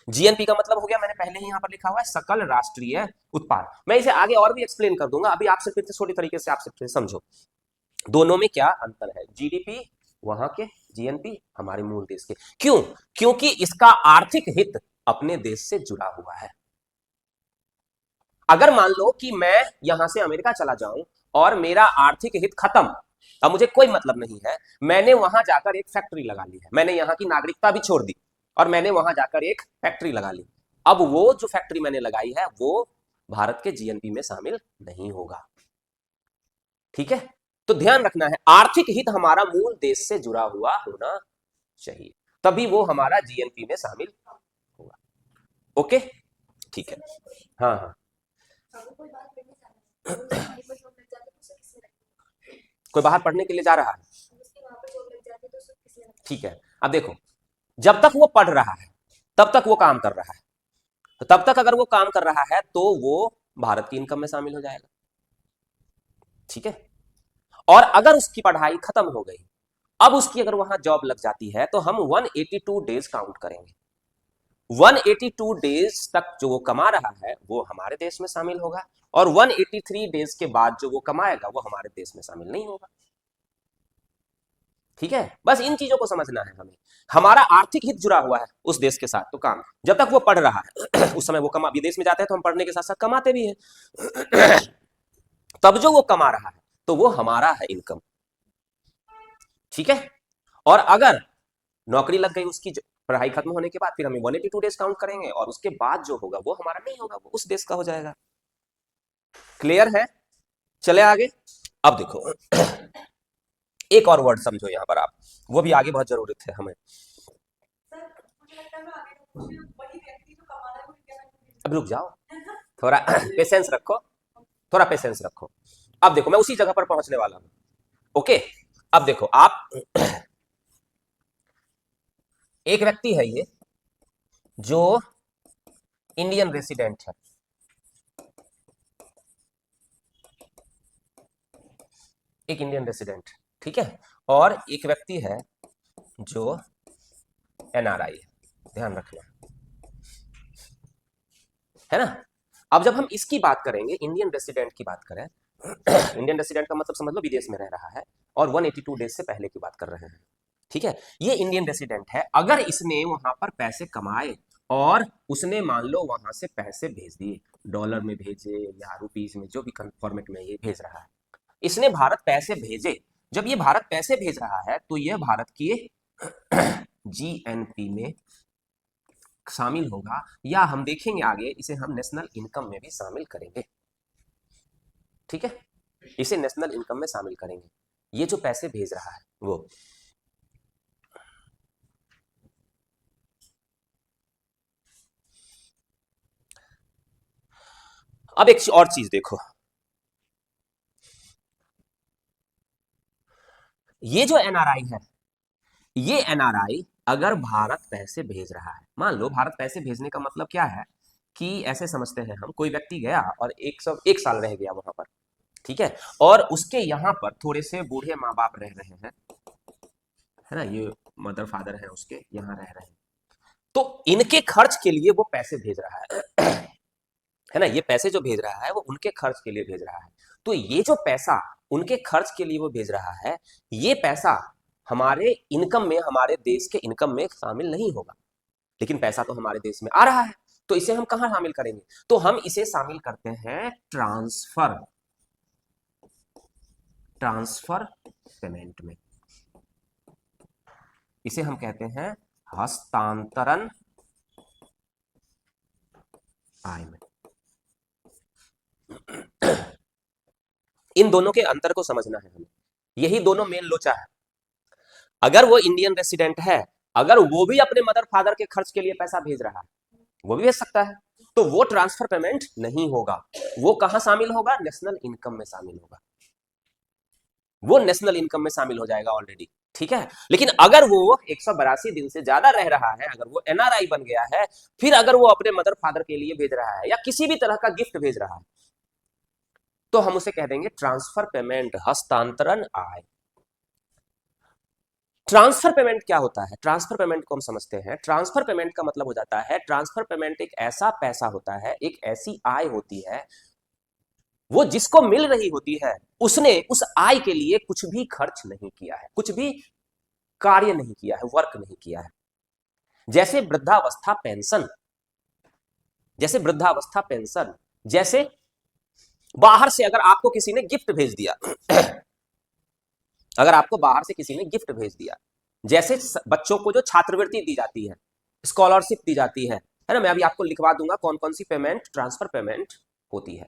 [SPEAKER 1] जीएनपी का मतलब हो गया, मैंने पहले ही यहां पर लिखा हुआ है, सकल राष्ट्रीय उत्पाद। मैं इसे आगे और भी एक्सप्लेन कर दूंगा, अभी आपसे फिर से छोटी तरीके से आपसे समझो दोनों में क्या अंतर है। जीडीपी वहां के, जीएनपी हमारे मूल देश के। क्यों? क्योंकि इसका आर्थिक हित अपने देश से जुड़ा हुआ है। अगर मान लो कि मैं यहां से अमेरिका चला जाऊं और मेरा आर्थिक हित खत्म, अब मुझे कोई मतलब नहीं है, मैंने वहां जाकर एक फैक्ट्री लगा ली है, मैंने यहां की नागरिकता भी छोड़ दी और मैंने वहां जाकर एक फैक्ट्री लगा ली, अब वो जो फैक्ट्री मैंने लगाई है वो भारत के जीएनपी में शामिल नहीं होगा। ठीक है, तो ध्यान रखना है, आर्थिक हित हमारा मूल देश से जुड़ा हुआ होना चाहिए, तभी वो हमारा जीएनपी में शामिल होगा। ओके, ठीक है। हाँ हाँ, कोई बाहर पढ़ने के लिए जा रहा है, ठीक है। अब देखो, जब तक वो पढ़ रहा है तब तक वो काम कर रहा है, तो तब तक अगर वो काम कर रहा है तो वो भारत की इनकम में शामिल हो जाएगा। ठीक है, और अगर उसकी पढ़ाई खत्म हो गई, अब उसकी अगर वहां जॉब लग जाती है तो हम 182 डेज काउंट करेंगे। 182 डेज तक जो वो कमा रहा है वो हमारे देश में शामिल होगा, और 183 डेज के बाद जो वो कमाएगा वो हमारे देश में शामिल नहीं होगा। ठीक है, बस इन चीजों को समझना है हमें। हमारा आर्थिक हित जुड़ा हुआ है उस देश के साथ, तो काम जब तक वो पढ़ रहा है उस समय वो कमा, विदेश में जाते हैं तो हम पढ़ने के साथ साथ कमाते भी हैं तब जो वो कमा रहा है तो वो हमारा है इनकम। ठीक है, और अगर नौकरी लग गई उसकी, पढ़ाई खत्म होने के बाद, फिर हमें 182 डेज काउंट करेंगे और उसके बाद जो होगा वो हमारा नहीं होगा, वो उस देश का हो जाएगा। क्लियर है? चले आगे। अब देखो एक और वर्ड समझो यहां पर आप, वो भी आगे बहुत जरूरत है हमें। अब रुक जाओ, थोड़ा पेशेंस रखो, थोड़ा पेशेंस रखो। अब देखो मैं उसी जगह पर पहुंचने वाला हूं। ओके, अब देखो आप, एक व्यक्ति है ये जो इंडियन रेसिडेंट है, एक इंडियन रेसिडेंट, ठीक है, और एक व्यक्ति है जो एनआरआई है, ध्यान रखना है ना। अब जब हम इसकी बात करेंगे, इंडियन रेसिडेंट की बात करें इंडियन रेसिडेंट का मतलब समझ लो विदेश में रह रहा है और 182 डेज से पहले की बात कर रहे हैं। ठीक है, ये इंडियन रेसिडेंट है, अगर इसने वहां पर पैसे कमाए और उसने मान लो वहां से पैसे भेज दिए, डॉलर में भेजे या रुपीज में, जो भी फॉर्मेट में ये भेज रहा है, इसने भारत पैसे भेजे, जब ये भारत पैसे भेज रहा है तो ये भारत की जीएनपी में शामिल होगा, या हम देखेंगे आगे इसे हम नेशनल इनकम में भी शामिल करेंगे। ठीक है, इसे नेशनल इनकम में शामिल करेंगे, ये जो पैसे भेज रहा है वो। अब एक और चीज देखो, ये जो एनआरआई है, ये एनआरआई अगर भारत पैसे भेज रहा है, मान लो भारत पैसे भेजने का मतलब क्या है कि ऐसे समझते हैं हम, कोई व्यक्ति गया और 101 साल रह गया वहां पर, ठीक है, और उसके यहाँ पर थोड़े से बूढ़े माँ बाप रह रहे हैं, है ना, ये मदर फादर है उसके यहाँ रह रहे हैं, तो इनके खर्च के लिए वो पैसे भेज रहा है ना, ये पैसे जो भेज रहा है वो उनके खर्च के लिए भेज रहा है। तो ये जो पैसा उनके खर्च के लिए वो भेज रहा है, ये पैसा हमारे इनकम में, हमारे देश के इनकम में शामिल नहीं होगा, लेकिन पैसा तो हमारे देश में आ रहा है, तो इसे हम कहां शामिल करेंगे? तो हम इसे शामिल करते हैं ट्रांसफर, ट्रांसफर पेमेंट में। इसे हम कहते हैं हस्तांतरण आय में। इन दोनों के अंतर को समझना है हमें, यही दोनों मेन लोचा है। अगर वो इंडियन रेसिडेंट है, अगर वो भी अपने मदर फादर के खर्च के लिए पैसा भेज रहा है, वो भी भेज सकता है, तो वो ट्रांसफर पेमेंट नहीं होगा, वो कहां शामिल होगा? नेशनल इनकम में शामिल होगा, वो नेशनल इनकम में शामिल हो जाएगा ऑलरेडी, ठीक है। लेकिन अगर वो 182 दिन से ज्यादा रह रहा है, अगर वो एनआरआई बन गया है, फिर अगर वो अपने मदर फादर के लिए भेज रहा है या किसी भी तरह का गिफ्ट भेज रहा है, तो हम उसे कह देंगे ट्रांसफर पेमेंट, हस्तांतरण आय। ट्रांसफर पेमेंट क्या होता है? ट्रांसफर पेमेंट को हम समझते हैं। ट्रांसफर पेमेंट का मतलब हो जाता है, ट्रांसफर पेमेंट एक ऐसा पैसा होता है, एक ऐसी आय होती है, वो जिसको मिल रही होती है, उसने उस आय के लिए कुछ भी खर्च नहीं किया है, कुछ भी कार्य नहीं किया है, वर्क नहीं किया है। जैसे वृद्धावस्था पेंशन, जैसे वृद्धावस्था पेंशन, जैसे बाहर से अगर आपको किसी ने गिफ्ट भेज दिया अगर आपको बाहर से किसी ने गिफ्ट भेज दिया, जैसे बच्चों को जो छात्रवृत्ति दी जाती है, स्कॉलरशिप दी जाती है ना, मैं अभी आपको लिखवा दूंगा कौन कौन सी पेमेंट ट्रांसफर पेमेंट होती है।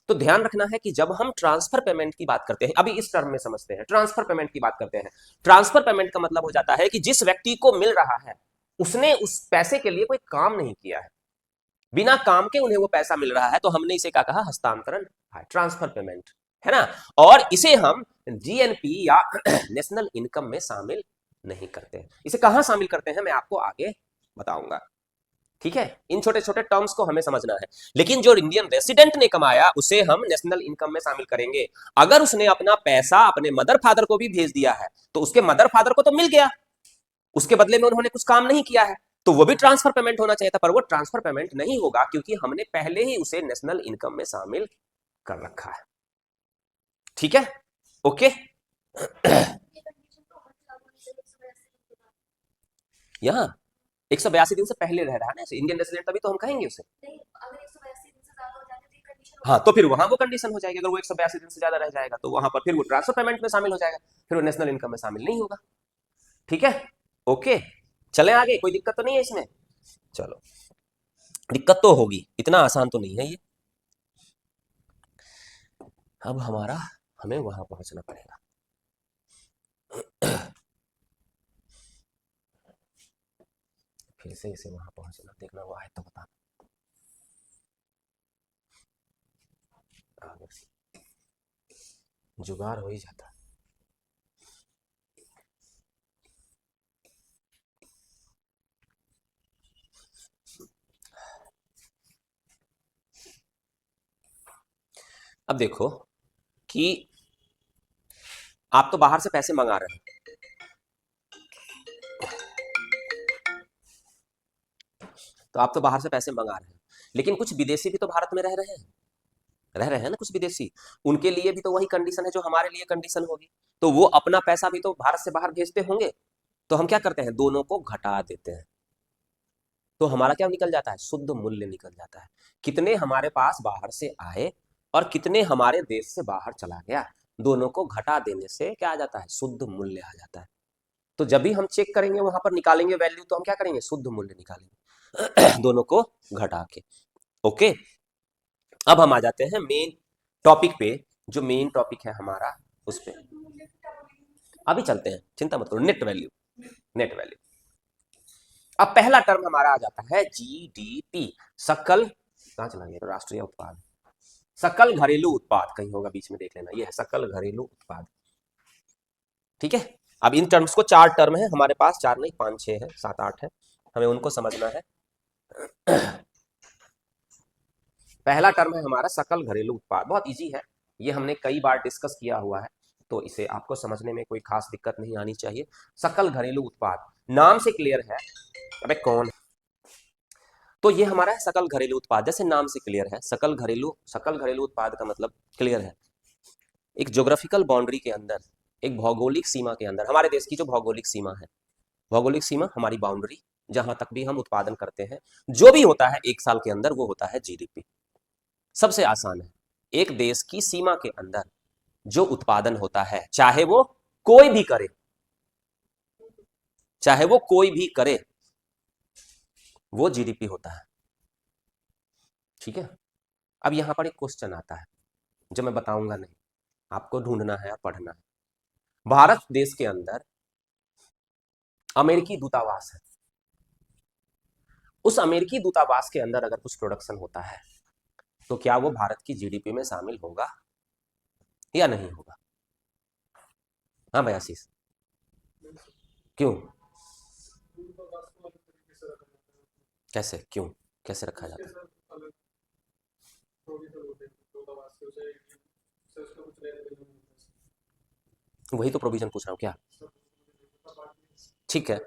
[SPEAKER 1] तो ध्यान रखना है कि जब हम ट्रांसफर पेमेंट की बात करते हैं, अभी इस टर्म में समझते हैं, ट्रांसफर पेमेंट की बात करते हैं। ट्रांसफर पेमेंट का मतलब हो जाता है कि जिस व्यक्ति को मिल रहा है, उसने उस पैसे के लिए कोई काम नहीं किया है, बिना काम के उन्हें वो पैसा मिल रहा है, तो हमने इसे क्या कहा? हस्तांतरण, ट्रांसफर पेमेंट, है ना। और इसे हम जीएनपी या नेशनल इनकम में शामिल नहीं करते हैं। इसे कहां शामिल करते हैं मैं आपको आगे बताऊंगा, ठीक है। इन छोटे छोटे टर्म्स को हमें समझना है। लेकिन जो इंडियन रेसिडेंट ने कमाया, उसे हम नेशनल इनकम में शामिल करेंगे। अगर उसने अपना पैसा अपने मदर फादर को भी भेज दिया है, तो उसके मदर फादर को तो मिल गया, उसके बदले में उन्होंने कुछ काम नहीं किया है, तो वो भी ट्रांसफर पेमेंट होना चाहिए था, पर वो ट्रांसफर पेमेंट नहीं होगा, क्योंकि हमने पहले ही उसे नेशनल इनकम में शामिल कर रखा है, ठीक है, ओके। यहाँ 182 दिन से पहले रह रहा है ना इंडियन रेसिडेंट, तभी तो हम कहेंगे उसे। हाँ, तो फिर वहां वो कंडीशन हो जाएगी, अगर वो 182 दिन से ज्यादा रह जाएगा, तो वहां पर फिर वो ट्रांसफर पेमेंट में शामिल हो जाएगा, फिर वो नेशनल इनकम में शामिल नहीं होगा, ठीक है, ओके। चले आगे, कोई दिक्कत तो नहीं है इसमें? चलो, दिक्कत तो होगी, इतना आसान तो नहीं है ये। अब हमें वहां पहुंचना पड़ेगा। फिर से इसे वहां पहुंचना, देखना वो आए तो बता, जुगाड़ हो ही जाता। अब देखो कि आप तो बाहर से पैसे मंगा रहे हैं, तो आप तो बाहर से पैसे मंगा रहे हैं, लेकिन कुछ विदेशी भी तो भारत में रह रहे हैं ना, कुछ विदेशी, उनके लिए भी तो वही कंडीशन है जो हमारे लिए कंडीशन होगी, तो वो अपना पैसा भी तो भारत से बाहर भेजते होंगे, तो हम क्या करते हैं? दोनों को घटा देते हैं, तो हमारा क्या निकल जाता है? शुद्ध मूल्य निकल जाता है, कितने हमारे पास बाहर से आए और कितने हमारे देश से बाहर चला गया, दोनों को घटा देने से क्या आ जाता है, शुद्ध मूल्य आ जाता है। तो जब भी हम चेक करेंगे वहां पर निकालेंगे वैल्यू, तो हम क्या करेंगे, शुद्ध मूल्य निकालेंगे दोनों को घटा के। ओके, अब हम आ जाते हैं मेन टॉपिक पे, जो मेन टॉपिक है हमारा उस पे अभी चलते हैं, चिंता मत करो। Net value, net value. अब पहला टर्म हमारा आ जाता है जीडीपी, सकल, कहां चला गया, राष्ट्रीय उत्पाद, सकल घरेलू उत्पाद, कहीं होगा बीच में देख लेना, ये है सकल घरेलू उत्पाद। ठीक है, अब इन टर्म्स को, चार टर्म है हमारे पास, चार नहीं 5 6 है 7 8 है, हमें उनको समझना है। पहला टर्म है हमारा सकल घरेलू उत्पाद, बहुत इजी है, ये हमने कई बार डिस्कस किया हुआ है, तो इसे आपको समझने में कोई खास दिक्कत नहीं आनी चाहिए। सकल घरेलू उत्पाद नाम से क्लियर है, अबे कौन, तो ये हमारा है सकल घरेलू उत्पाद, जैसे नाम से क्लियर है, सकल घरेलू उत्पाद का मतलब क्लियर है, एक ज्योग्राफिकल बाउंड्री के अंदर, एक भौगोलिक सीमा के अंदर, हमारे देश की जो भौगोलिक सीमा है, भौगोलिक सीमा हमारी बाउंड्री, जहां तक भी हम उत्पादन करते हैं, जो भी होता है एक साल के अंदर, वो होता है जीडीपी। सबसे आसान है, एक देश की सीमा के अंदर जो उत्पादन होता है, चाहे वो कोई भी करे, चाहे वो कोई भी करे, वो जीडीपी होता है। ठीक है, अब यहां पर एक क्वेश्चन आता है जो मैं बताऊंगा नहीं, आपको ढूंढना है, पढ़ना है। भारत देश के अंदर अमेरिकी दूतावास है, उस अमेरिकी दूतावास के अंदर अगर कुछ प्रोडक्शन होता है, तो क्या वो भारत की जीडीपी में शामिल होगा या नहीं होगा? हाँ भाई आशीष, क्यों, कैसे, क्यों, कैसे रखा जाता है? वही तो प्रोविजन पूछ रहा हूँ क्या। ठीक है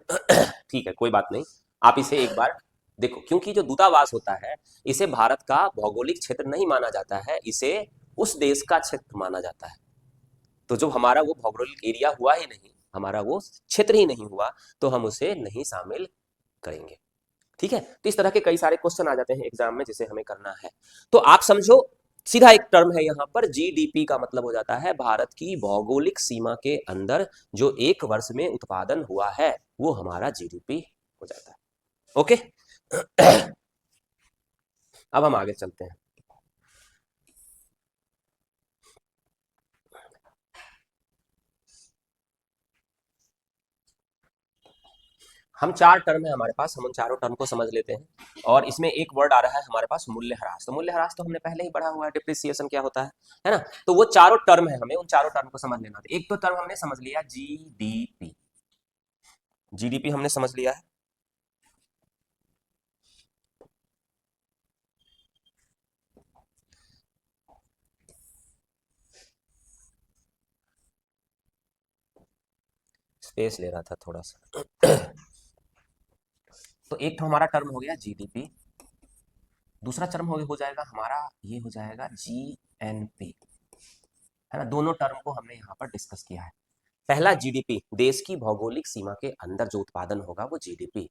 [SPEAKER 1] ठीक है, कोई बात नहीं, आप इसे एक बार देखो, क्योंकि जो दूतावास होता है, इसे भारत का भौगोलिक क्षेत्र नहीं माना जाता है, इसे उस देश का क्षेत्र माना जाता है। तो जो हमारा वो भौगोलिक एरिया हुआ ही नहीं, हमारा वो क्षेत्र ही नहीं हुआ, तो हम उसे नहीं शामिल करेंगे। ठीक है, तो इस तरह के कई सारे क्वेश्चन आ जाते हैं एग्जाम में, जिसे हमें करना है। तो आप समझो, सीधा एक टर्म है यहाँ पर, जीडीपी का मतलब हो जाता है भारत की भौगोलिक सीमा के अंदर जो एक वर्ष में उत्पादन हुआ है, वो हमारा जीडीपी हो जाता है। ओके अब हम आगे चलते हैं। हम चार टर्म है हमारे पास, हम उन चारों टर्म को समझ लेते हैं। और इसमें एक वर्ड आ रहा है हमारे पास, मूल्यह्रास। तो मूल्यह्रास तो हमने पहले ही पढ़ा हुआ है, डिप्रिसिएशन क्या होता है ना। तो वो चारों टर्म है, हमें उन चारों टर्म को समझ लेना था। एक तो टर्म हमने समझ लिया जीडीपी, जीडीपी हमने समझ लिया है। स्पेस ले रहा था थोड़ा सा तो एक तो हमारा टर्म हो गया जीडीपी, दूसरा टर्म हो जाएगा हमारा, ये हो जाएगा जीएनपी, है ना। दोनों टर्म को हमने यहाँ पर डिस्कस किया है। पहला जीडीपी, देश की भौगोलिक सीमा के अंदर जो उत्पादन होगा वो जीडीपी।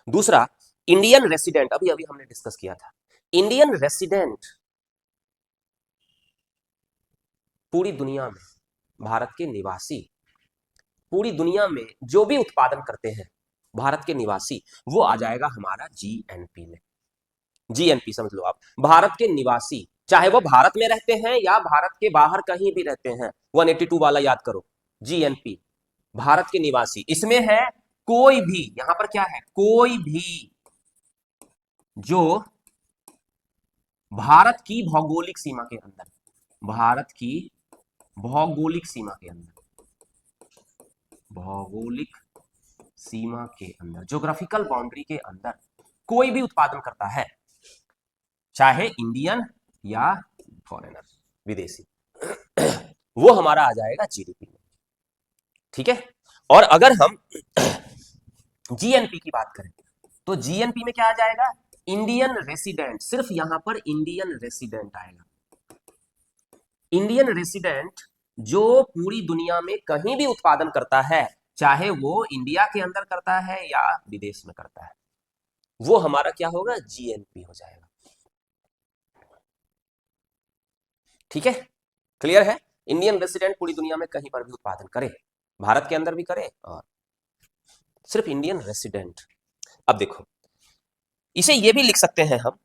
[SPEAKER 1] दूसरा इंडियन रेसिडेंट, अभी अभी हमने डिस्कस किया था, इंडियन रेसिडेंट पूरी दुनिया में, भारत के निवासी पूरी दुनिया में जो भी उत्पादन करते हैं भारत के निवासी, वो आ जाएगा हमारा जीएनपी में। जीएनपी समझ लो आप, भारत के निवासी, चाहे वो भारत में रहते हैं या भारत के बाहर कहीं भी रहते हैं, 182 वाला याद करो, जीएनपी भारत के निवासी, इसमें है कोई भी, यहां पर क्या है, कोई भी जो भारत की भौगोलिक सीमा के अंदर, भारत की भौगोलिक सीमा के अंदर, भौगोलिक सीमा के अंदर, ज्योग्राफिकल बाउंड्री के अंदर कोई भी उत्पादन करता है, चाहे इंडियन या फॉरेनर, विदेशी, वो हमारा आ जाएगा जीडीपी में। ठीक है, और अगर हम जीएनपी की बात करें, तो जीएनपी में क्या आ जाएगा, इंडियन रेसिडेंट, सिर्फ यहां पर इंडियन रेसिडेंट आएगा। इंडियन रेसिडेंट जो पूरी दुनिया में कहीं भी उत्पादन करता है, चाहे वो इंडिया के अंदर करता है या विदेश में करता है, वो हमारा क्या होगा, जीएनपी हो जाएगा। ठीक है, क्लियर है। इंडियन रेसिडेंट पूरी दुनिया में कहीं पर भी उत्पादन करे, भारत के अंदर भी करे, और सिर्फ इंडियन रेसिडेंट। अब देखो, इसे ये भी लिख सकते हैं हम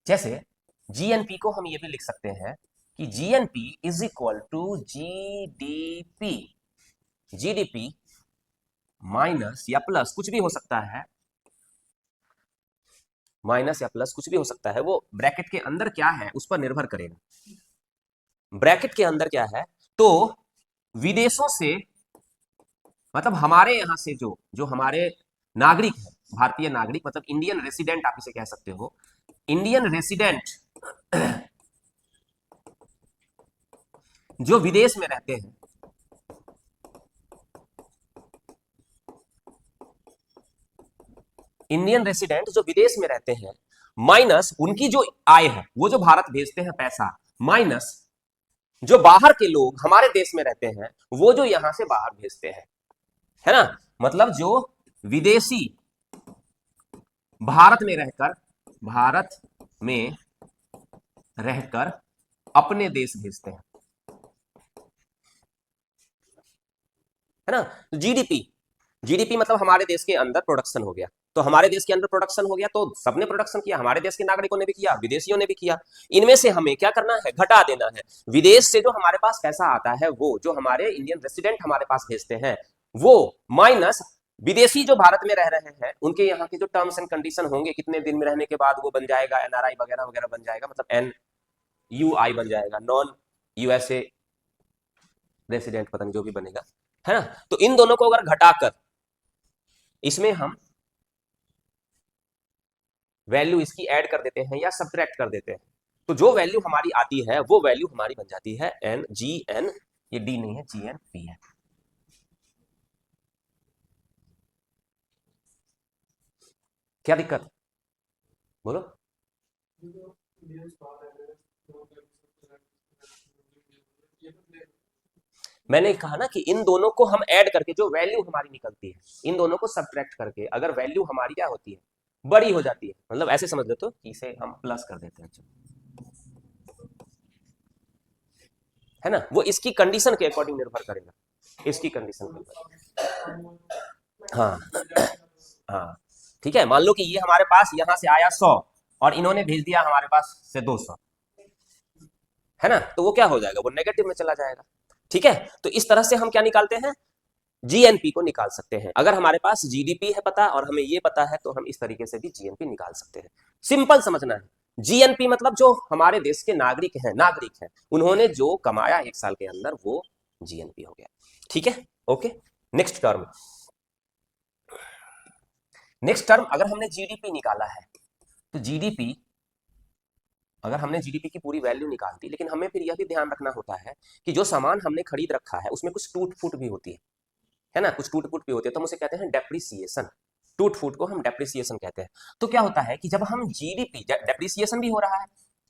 [SPEAKER 1] जैसे जीएनपी को हम ये भी लिख सकते हैं कि GNP is equal to GDP, GDP minus या प्लस कुछ भी हो सकता है, माइनस या प्लस कुछ भी हो सकता है, वो ब्रैकेट के अंदर क्या है उस पर निर्भर करेगा। ब्रैकेट के अंदर क्या है, तो विदेशों से, मतलब हमारे यहां से जो जो हमारे नागरिक है, भारतीय नागरिक मतलब इंडियन रेसिडेंट आप इसे कह सकते हो, इंडियन रेसिडेंट जो विदेश में रहते हैं, इंडियन रेसिडेंट जो विदेश में रहते हैं, माइनस उनकी जो आय है वो जो भारत भेजते हैं पैसा, माइनस जो बाहर के लोग हमारे देश में रहते हैं वो जो यहां से बाहर भेजते हैं, है ना। मतलब जो विदेशी भारत में रहकर, भारत में रहकर अपने देश भेजते हैं, है ना। तो जीडीपी, जीडीपी मतलब हमारे देश के अंदर प्रोडक्शन हो गया, तो हमारे देश के अंदर प्रोडक्शन हो गया तो सबने प्रोडक्शन किया, हमारे देश के नागरिकों ने भी किया, विदेशियों ने भी किया। इनमें से हमें क्या करना है, घटा देना है। विदेश से जो हमारे पास पैसा आता है वो जो हमारे इंडियन रेसिडेंट हमारे पास भेजते हैं वो, माइनस विदेशी जो भारत में रह रहे हैं उनके यहाँ के जो टर्म्स एंड कंडीशन होंगे, कितने दिन में रहने के बाद वो बन जाएगा एनआरआई वगैरह वगैरह बन जाएगा, मतलब एन यू आई बन जाएगा, नॉन यूएसए रेसिडेंट, पता नहीं जो भी बनेगा, है ना। तो इन दोनों को अगर घटाकर इसमें हम वैल्यू इसकी ऐड कर देते हैं या सब्ट्रैक्ट कर देते हैं, तो जो वैल्यू हमारी आती है वो वैल्यू हमारी बन जाती है एन जी एन, ये डी नहीं है, जी एन पी है। क्या दिक्कत, बोलो। मैंने कहा ना कि इन दोनों को हम ऐड करके जो वैल्यू हमारी निकलती है, इन दोनों को सब्ट्रैक्ट करके अगर वैल्यू हमारी क्या होती है, बड़ी हो जाती है, मतलब ऐसे समझ लो तो कि इसे हम प्लस कर देते हैं, है ना। वो इसकी कंडीशन के अकॉर्डिंग निर्भर करेगा, इसकी कंडीशन के ऊपर। हाँ हाँ, ठीक है। मान लो कि ये हमारे पास यहां से आया 100 और इन्होंने भेज दिया हमारे पास से 200, है ना, तो वो क्या हो जाएगा, वो नेगेटिव में चला जाएगा। ठीक है, तो इस तरह से हम क्या निकालते हैं, जीएनपी को निकाल सकते हैं। अगर हमारे पास जीडीपी है पता और हमें ये पता है तो हम इस तरीके से भी जीएनपी निकाल सकते हैं। सिंपल समझना है, जीएनपी मतलब जो हमारे देश के नागरिक हैं उन्होंने जो कमाया एक साल के अंदर वो जीएनपी हो गया। ठीक है, okay. Next term, next term अगर हमने जीडीपी निकाला है तो जीडीपी, अगर हमने जीडीपी की पूरी वैल्यू निकाल दी, लेकिन हमें फिर यह भी ध्यान रखना होता है कि जो सामान हमने खरीद रखा है उसमें कुछ टूट फूट भी होती है ना, कुछ टूट फूट भी होती है, तो हम उसे कहते हैं डेप्रिसिएशन। टूट फूट को हम डेप्रिसिएशन कहते हैं। तो क्या होता है कि जब हम जीडीपी, डेप्रिसिएशन भी हो रहा है,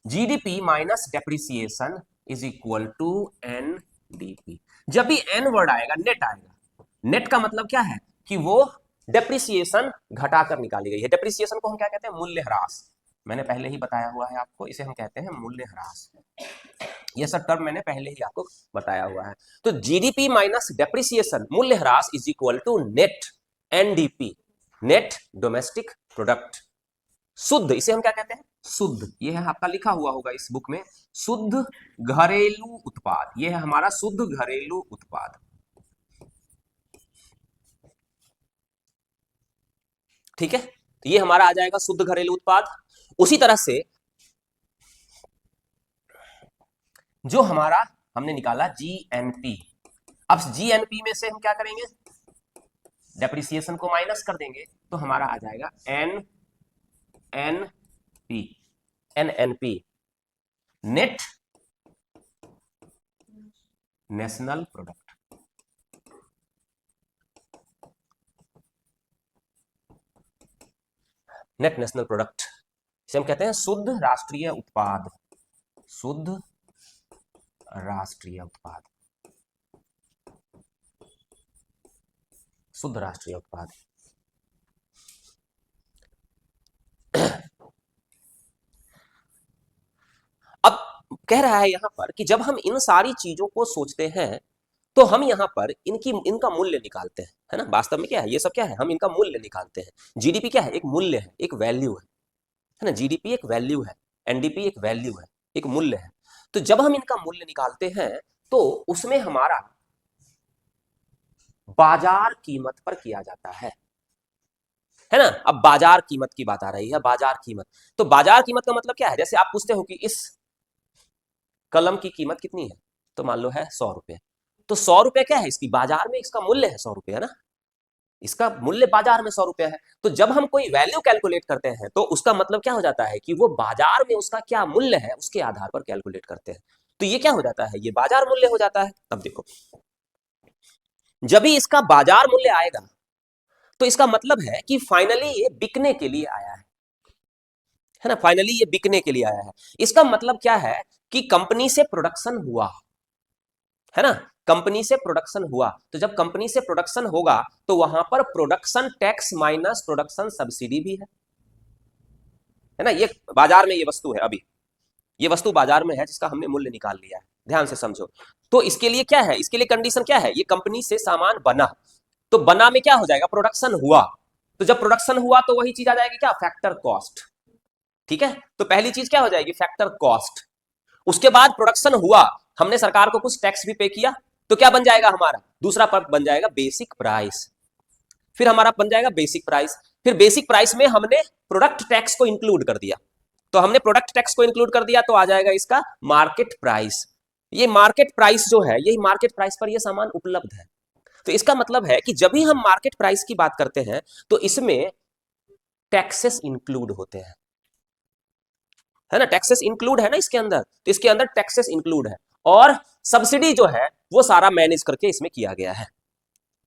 [SPEAKER 1] GDP minus depreciation is equal to NDP. जब भी एन वर्ड आएगा नेट आएगा, नेट का मतलब क्या है कि वो डेप्रिसिएशन घटाकर निकाली गई है। डेप्रिसिएशन को हम क्या कहते हैं, मूल्य ह्रास। मैंने पहले ही बताया हुआ है आपको, इसे हम कहते हैं मूल्य ह्रास। ये सब टर्म मैंने पहले ही आपको बताया हुआ है। तो जीडीपी माइनस डेप्रिसिएशन मूल्य ह्रास is equal to net NDP, net domestic product. शुद्ध, इसे हम क्या कहते हैं, शुद्ध, ये है आपका लिखा हुआ होगा इस बुक में, शुद्ध घरेलू उत्पाद, ये है हमारा शुद्ध घरेलू उत्पाद। ठीक है, तो ये हमारा आ जाएगा शुद्ध घरेलू उत्पाद। उसी तरह से जो हमारा हमने निकाला जीएनपी, अब जीएनपी में से हम क्या करेंगे, डेप्रिसिएशन को माइनस कर देंगे तो हमारा आ जाएगा N N P, N N P, net national product. Net national product, इसे हम कहते हैं शुद्ध राष्ट्रीय उत्पाद, शुद्ध राष्ट्रीय उत्पाद, शुद्ध राष्ट्रीय उत्पाद। कह रहा है यहां पर कि जब हम इन सारी चीजों को सोचते हैं तो हम यहाँ पर इनका मूल्य निकालते हैं, है ना। वास्तव में क्या है, ये सब क्या है, हम इनका मूल्य निकालते हैं। जीडीपी क्या है, एक मूल्य है, एक वैल्यू है ना। जीडीपी एक वैल्यू है, एनडीपी एक वैल्यू है, एक मूल्य है। तो जब हम इनका मूल्य निकालते हैं तो उसमें हमारा बाजार कीमत पर किया जाता है ना। अब बाजार कीमत की बात आ रही है, बाजार कीमत। तो बाजार कीमत का मतलब क्या है, जैसे आप पूछते हो कि इस कलम की कीमत कितनी है, तो मान लो है 100 रुपए। तो 100 रुपए क्या है, इसकी बाजार में इसका मूल्य है 100 रुपए, है ना। इसका मूल्य बाजार में 100 रुपया है। तो जब हम कोई वैल्यू कैलकुलेट करते हैं तो उसका मतलब क्या हो जाता है कि वो बाजार में उसका क्या मूल्य है उसके आधार पर कैलकुलेट करते हैं। तो ये क्या हो जाता है, ये बाजार मूल्य हो जाता है। अब देखो, जब भी इसका बाजार मूल्य आएगा तो इसका मतलब है कि फाइनली ये बिकने के लिए आया है ना। फाइनली ये बिकने के लिए आया है। इसका मतलब क्या है कि कंपनी से प्रोडक्शन हुआ, है ना। कंपनी से प्रोडक्शन हुआ, तो जब कंपनी से प्रोडक्शन होगा तो वहां पर production tax minus production subsidy भी है ना। ये बाजार में ये वस्तु है, अभी ये वस्तु बाजार में है जिसका हमने मूल्य निकाल लिया है, ध्यान से समझो। तो इसके लिए क्या है, इसके लिए कंडीशन क्या है, ये कंपनी से सामान बना, तो बना में क्या हो जाएगा, प्रोडक्शन हुआ। तो जब प्रोडक्शन हुआ तो वही चीज आ जाएगी क्या, फैक्टर कॉस्ट। ठीक है, तो पहली चीज क्या हो जाएगी, फैक्टर कॉस्ट। उसके बाद प्रोडक्शन हुआ, हमने सरकार को कुछ टैक्स भी पे किया, तो क्या बन जाएगा हमारा दूसरा पद बन जाएगा बेसिक प्राइस। फिर हमारा बन जाएगा बेसिक प्राइस। फिर बेसिक प्राइस में हमने प्रोडक्ट टैक्स को इंक्लूड कर दिया, तो हमने प्रोडक्ट टैक्स को इंक्लूड कर दिया तो आ जाएगा इसका मार्केट प्राइस। ये मार्केट प्राइस जो है, यही मार्केट प्राइस पर ये सामान उपलब्ध है। तो इसका मतलब है कि जब भी हम मार्केट प्राइस की बात करते हैं तो इसमें टैक्सेस इंक्लूड होते हैं, है ना। टैक्सेस इंक्लूड है ना इसके अंदर, तो इसके अंदर टैक्सेस इंक्लूड है। और सब्सिडी जो है वो सारा मैनेज करके इसमें किया गया है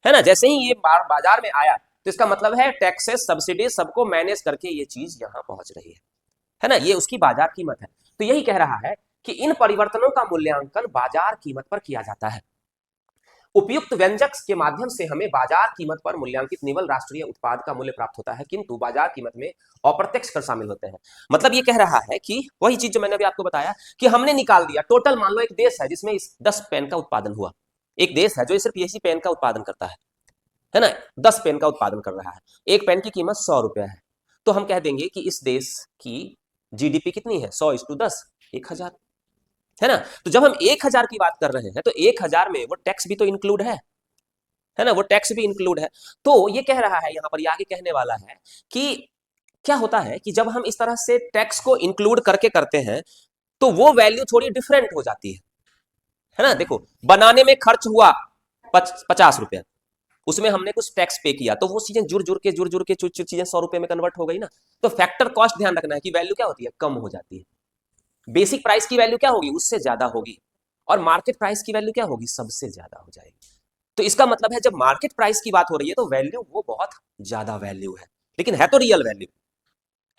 [SPEAKER 1] ना। जैसे ही ये बाजार में आया तो इसका मतलब है टैक्सेस सब्सिडी सबको मैनेज करके ये चीज यहां पहुंच रही है ना। ये उसकी बाजार कीमत है। तो यही कह रहा है कि इन परिवर्तनों का मूल्यांकन बाजार कीमत पर किया जाता है। उपयुक्त व्यंजक के माध्यम से हमें बाजार कीमत पर मूल्यांकित निवल राष्ट्रीय उत्पाद का मूल्य प्राप्त होता है, किंतु बाजार कीमत में अप्रत्यक्ष कर शामिल होते हैं। मतलब ये कह रहा है कि वही चीज जो मैंने अभी आपको बताया कि हमने निकाल दिया टोटल, मान लो एक देश है जिसमें 10 पेन का उत्पादन हुआ, एक देश है जो सिर्फ इसी पेन का उत्पादन करता है ना, 10 पेन का उत्पादन कर रहा है, एक पेन की कीमत 100 रुपया है। तो हम कह देंगे कि इस देश की जीडीपी कितनी है, 100:10, 1000, है ना। तो जब हम 1000 की बात कर रहे हैं तो 1000 में वो टैक्स भी तो इंक्लूड है ना, वो टैक्स भी इंक्लूड है। तो ये कह रहा है यहां पर, ये आगे कहने वाला है कि क्या होता है कि जब हम इस तरह से टैक्स को इंक्लूड करके करते हैं तो वो वैल्यू थोड़ी डिफरेंट हो जाती है ना। देखो, बनाने में खर्च हुआ 50 रुपया, उसमें हमने कुछ टैक्स पे किया, तो वो चीजें जुड़ जुड़ के चीजें 100 रुपए में कन्वर्ट हो गई ना। तो फैक्टर कॉस्ट ध्यान रखना है कि वैल्यू क्या होती है, कम हो जाती है। बेसिक प्राइस की वैल्यू क्या होगी, उससे ज्यादा होगी, और मार्केट प्राइस की वैल्यू क्या होगी, सबसे ज्यादा हो जाएगी। तो इसका मतलब है जब मार्केट प्राइस की बात हो रही है तो वैल्यू वो बहुत ज्यादा वैल्यू है, लेकिन है तो रियल वैल्यू,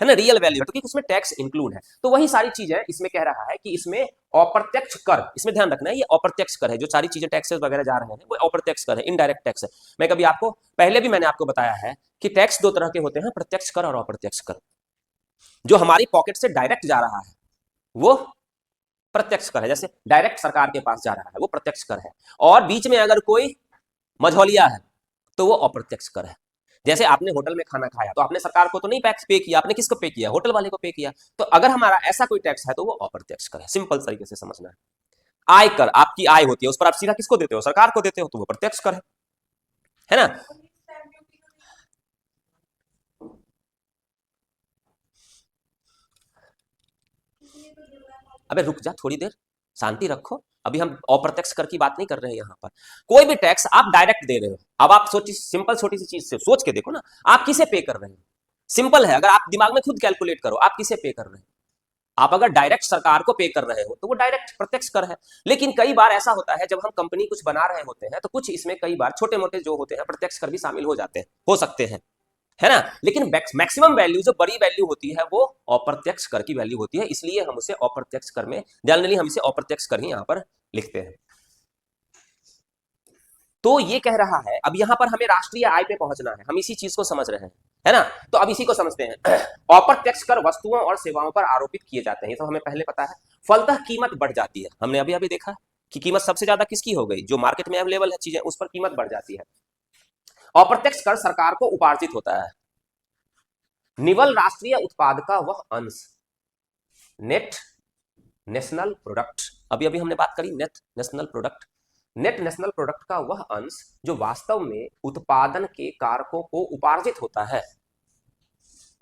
[SPEAKER 1] है ना, रियल वैल्यू है, क्योंकि उसमें टैक्स इंक्लूड है। तो वही सारी चीजें इसमें कह रहा है कि इसमें अप्रत्यक्ष कर, इसमें ध्यान रखना है, ये अप्रत्यक्ष कर है, जो सारी चीजें टैक्सेस वगैरह जा रहे हैं वो अप्रत्यक्ष कर है, इनडायरेक्ट टैक्स है। मैं कभी आपको पहले भी मैंने आपको बताया है कि टैक्स दो तरह के होते हैं, प्रत्यक्ष कर और अप्रत्यक्ष कर। जो हमारी पॉकेट से डायरेक्ट जा रहा है वो प्रत्यक्ष कर है, जैसे डायरेक्ट सरकार के पास जा रहा है वो प्रत्यक्ष कर है, और बीच में अगर कोई मझौलिया है तो वो अप्रत्यक्ष कर है। जैसे आपने होटल में खाना खाया तो आपने सरकार को तो नहीं टैक्स पे किया, आपने किसको पे किया, होटल वाले को पे किया। तो अगर हमारा ऐसा कोई टैक्स है तो वो अप्रत्यक्ष कर है, सिंपल तरीके से समझना है। आय कर, आपकी आय होती है, उस पर आप सीधा किसको देते हो, सरकार को देते हो, तो वो प्रत्यक्ष कर है ना। अबे रुक जा थोड़ी देर, शांति रखो। अभी हम अप्रत्यक्ष कर की बात नहीं कर रहे हैं यहाँ पर। कोई भी टैक्स आप डायरेक्ट दे रहे हो, अब आप सोचिए, सिंपल छोटी सी चीज से सोच के देखो ना, आप किसे पे कर रहे हो। सिंपल है, अगर आप दिमाग में खुद कैलकुलेट करो आप किसे पे कर रहे हो। आप अगर डायरेक्ट सरकार को पे कर रहे हो तो वो डायरेक्ट प्रत्यक्ष कर है। लेकिन कई बार ऐसा होता है जब हम कंपनी कुछ बना रहे होते हैं तो कुछ इसमें कई बार छोटे मोटे जो होते हैं प्रत्यक्ष कर भी शामिल हो जाते हैं, हो सकते हैं, है ना। लेकिन मैक्सिमम वैल्यू जो बड़ी वैल्यू होती है वो अप्रत्यक्ष कर की वैल्यू होती है, इसलिए हम उसे अप्रत्यक्ष कर में, जनरली हम इसे अप्रत्यक्ष कर ही यहां पर लिखते हैं। तो ये कह रहा है, अब यहां पर हमें राष्ट्रीय आय पे पहुंचना है, हम इसी चीज को समझ रहे हैं, है ना। तो अब इसी को समझते हैं। अप्रत्यक्ष कर वस्तुओं और सेवाओं पर आरोपित किए जाते हैं, ये तो हमें पहले पता है। फलतः कीमत बढ़ जाती है, हमने अभी अभी देखा कि कीमत सबसे ज्यादा किसकी हो गई, जो मार्केट में अवेलेबल है चीजें, उस पर कीमत बढ़ जाती है। अप्रत्यक्ष कर सरकार को उपार्जित होता है। निवल राष्ट्रीय उत्पाद का वह अंश, नेट नेशनल प्रोडक्ट, अभी अभी हमने बात करी net national product, net national product का वह अंश जो वास्तव में उत्पादन के कारकों को उपार्जित होता है,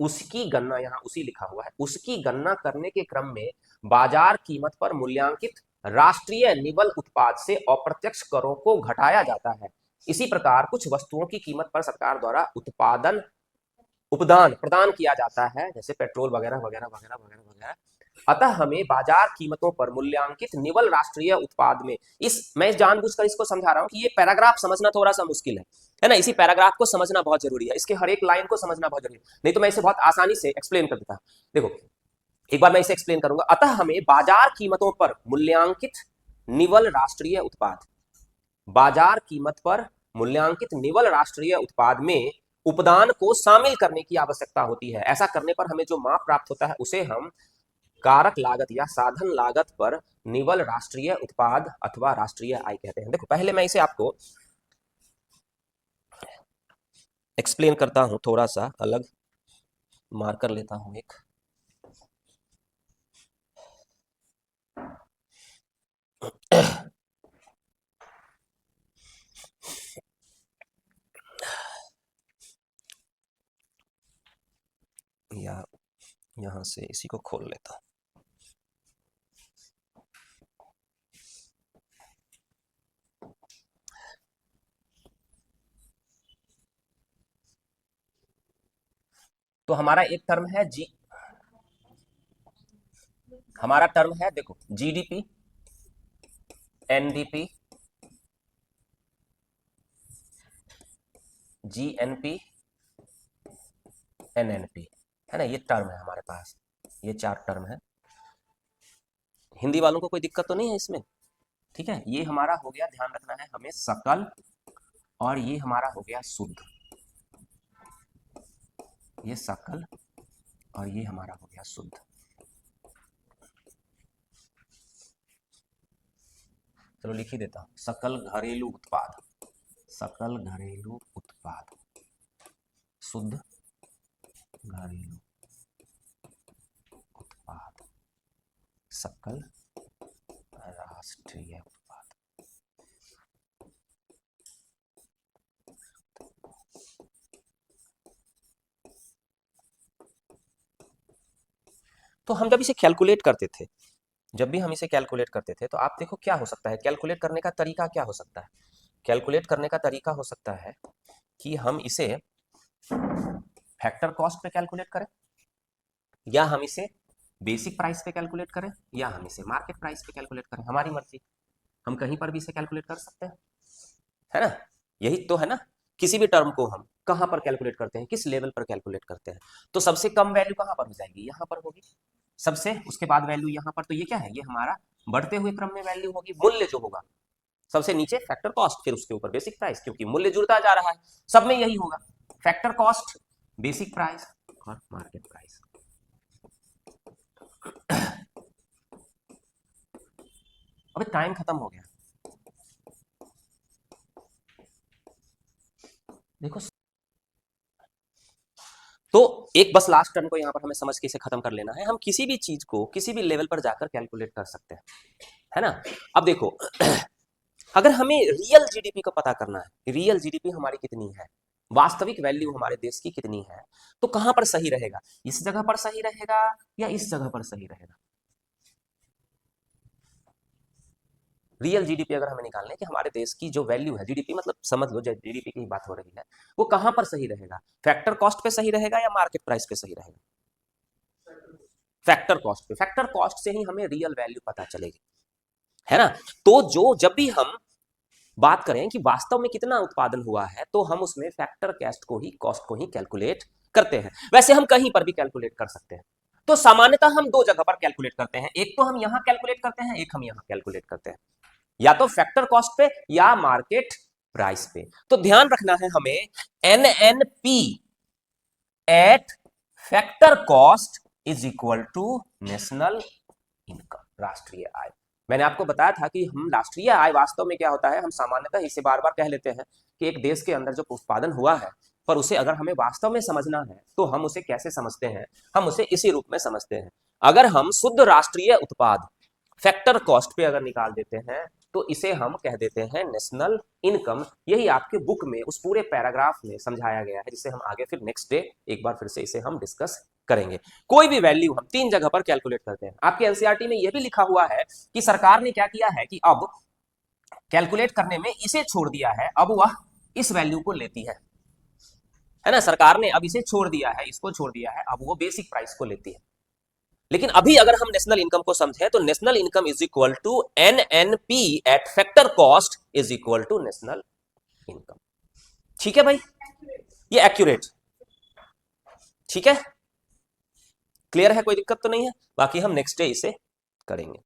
[SPEAKER 1] उसकी गणना, यहां उसी लिखा हुआ है, उसकी गणना करने के क्रम में बाजार कीमत पर मूल्यांकित राष्ट्रीय निवल उत्पाद से अप्रत्यक्ष करों को घटाया जाता है। इसी प्रकार कुछ वस्तुओं की कीमत पर सरकार द्वारा उत्पादन उपदान प्रदान किया जाता है, जैसे पेट्रोल वगैरह वगैरह वगैरह वगैरह वगैरह। अतः हमें बाजार कीमतों पर मूल्यांकित निवल राष्ट्रीय उत्पाद में, इस मैं जानबूझकर इसको समझा रहा हूं कि ये पैराग्राफ समझना थोड़ा सा मुश्किल है ना, इसी पैराग्राफ को समझना बहुत जरूरी है, इसके हर एक लाइन को समझना बहुत जरूरी है, नहीं तो मैं इसे बहुत आसानी से एक्सप्लेन कर देता। देखो एक बार मैं इसे एक्सप्लेन करूंगा। अतः हमें बाजार कीमतों पर मूल्यांकित निवल राष्ट्रीय उत्पाद, बाजार कीमत पर मूल्यांकित निवल राष्ट्रीय उत्पाद में उपदान को शामिल करने की आवश्यकता होती है। ऐसा करने पर हमें जो माप प्राप्त होता है उसे हम कारक लागत या साधन लागत पर निवल राष्ट्रीय उत्पाद अथवा राष्ट्रीय आय कहते हैं। देखो पहले मैं इसे आपको एक्सप्लेन करता हूं, थोड़ा सा अलग मार्कर लेता हूं एक। या यहां से इसी को खोल लेता हूं। तो हमारा एक टर्म है जी, हमारा टर्म है देखो जीडीपी, एनडीपी, जीएनपी, एनएनपी, है ना, ये टर्म है हमारे पास, ये 4 टर्म है। हिंदी वालों को कोई दिक्कत तो नहीं है इसमें, ठीक है। ये हमारा हो गया, ध्यान रखना है हमें, सकल, और ये हमारा हो गया शुद्ध, ये सकल और ये हमारा हो गया शुद्ध। चलो लिख ही देता हूं, सकल घरेलू उत्पाद, सकल घरेलू उत्पाद, शुद्ध घरेलू उत्पाद, सकल राष्ट्रीय उत्पाद। तो हम जब इसे कैलकुलेट करते थे, जब भी हम इसे कैलकुलेट करते थे, तो आप देखो क्या हो सकता है, कैलकुलेट करने का तरीका क्या हो सकता है। कैलकुलेट करने का तरीका हो सकता है कि हम इसे फैक्टर कॉस्ट पे कैलकुलेट करें, या हम इसे बेसिक प्राइस पे कैलकुलेट करें, या हम इसे मार्केट प्राइस पे कैलकुलेट करें, हमारी मर्जी, हम कहीं पर भी इसे कैलकुलेट कर सकते हैं, है ना। यही तो है ना, किसी भी टर्म को हम कहां पर कैलकुलेट करते हैं, किस लेवल पर कैलकुलेट करते हैं। तो सबसे कम वैल्यू कहां पर हो जाएगी, यहां पर होगी सबसे, उसके बाद वैल्यू यहां पर, तो ये क्या है, ये हमारा बढ़ते हुए क्रम में वैल्यू होगी, मूल्य जो होगा सबसे नीचे फैक्टर कॉस्ट, फिर उसके ऊपर बेसिक प्राइस, क्योंकि मूल्य जुड़ता जा रहा है, सब में यही होगा, फैक्टर कॉस्ट, बेसिक प्राइस और मार्केट प्राइस। अबे टाइम खत्म हो गया, देखो। तो एक बस लास्ट टर्म को यहां पर हमें समझ के इसे खत्म कर लेना है। हम किसी भी चीज को किसी भी लेवल पर जाकर कैलकुलेट कर सकते हैं, है ना। अब देखो अगर हमें रियल जीडीपी को पता करना है, रियल जीडीपी हमारी कितनी है, वास्तविक वैल्यू हमारे देश की कितनी है, तो कहां पर सही रहेगा, इस जगह पर सही रहेगा या इस जगह पर सही रहेगा। रियल जीडीपी अगर हमें निकालना है कि हमारे देश की जो वैल्यू है, जीडीपी मतलब समझ लो जीडीपी की बात हो रही है, वो कहां पर सही रहेगा, फैक्टर कॉस्ट पे सही रहेगा या मार्केट प्राइस पे सही रहेगा। फैक्टर कॉस्ट पे, फैक्टर कॉस्ट से ही हमें रियल वैल्यू पता चलेगी, है ना। तो जो जब भी हम बात करें कि वास्तव में कितना उत्पादन हुआ है, तो हम उसमें फैक्टर कॉस्ट को ही कैलकुलेट करते हैं। वैसे हम कहीं पर भी कैलकुलेट कर सकते हैं, तो सामान्यतः हम 2 जगह पर कैलकुलेट करते हैं, एक तो हम यहां कैलकुलेट करते हैं, एक हम यहां कैलकुलेट करते हैं, या तो फैक्टर कॉस्ट पे या मार्केट प्राइस पे। तो ध्यान रखना है हमें, NNP at factor cost is equal to national income, राष्ट्रीय आय। मैंने आपको बताया था कि हम राष्ट्रीय आय वास्तव में क्या होता है, हम सामान्यतः इसे बार बार कह लेते हैं कि एक देश के अंदर जो उत्पादन हुआ है, पर उसे अगर हमें वास्तव में समझना है तो हम उसे कैसे समझते हैं, हम उसे इसी रूप में समझते हैं। अगर हम शुद्ध राष्ट्रीय उत्पाद फैक्टर कॉस्ट पे अगर निकाल देते हैं तो इसे हम कह देते हैं नेशनल इनकम। यही आपके बुक में उस पूरे पैराग्राफ में समझाया गया है, जिसे हम आगे फिर नेक्स्ट डे एक बार फिर से इसे हम डिस्कस करेंगे। कोई भी वैल्यू हम 3 जगह पर कैलकुलेट करते हैं। आपके एनसीईआरटी में यह भी लिखा हुआ है कि सरकार ने क्या किया है कि अब कैलकुलेट करने में इसे छोड़ दिया है, अब वह इस वैल्यू को लेती है ना। सरकार ने अब इसे छोड़ दिया है, इसको छोड़ दिया है, अब वो बेसिक प्राइस को लेती है। लेकिन अभी अगर हम नेशनल इनकम को समझें तो national income is equal to NNP at factor cost is equal to national income. ठीक है भाई, ये एक्यूरेट, ठीक है, क्लियर है, कोई दिक्कत तो नहीं है। बाकी हम नेक्स्ट डे इसे करेंगे।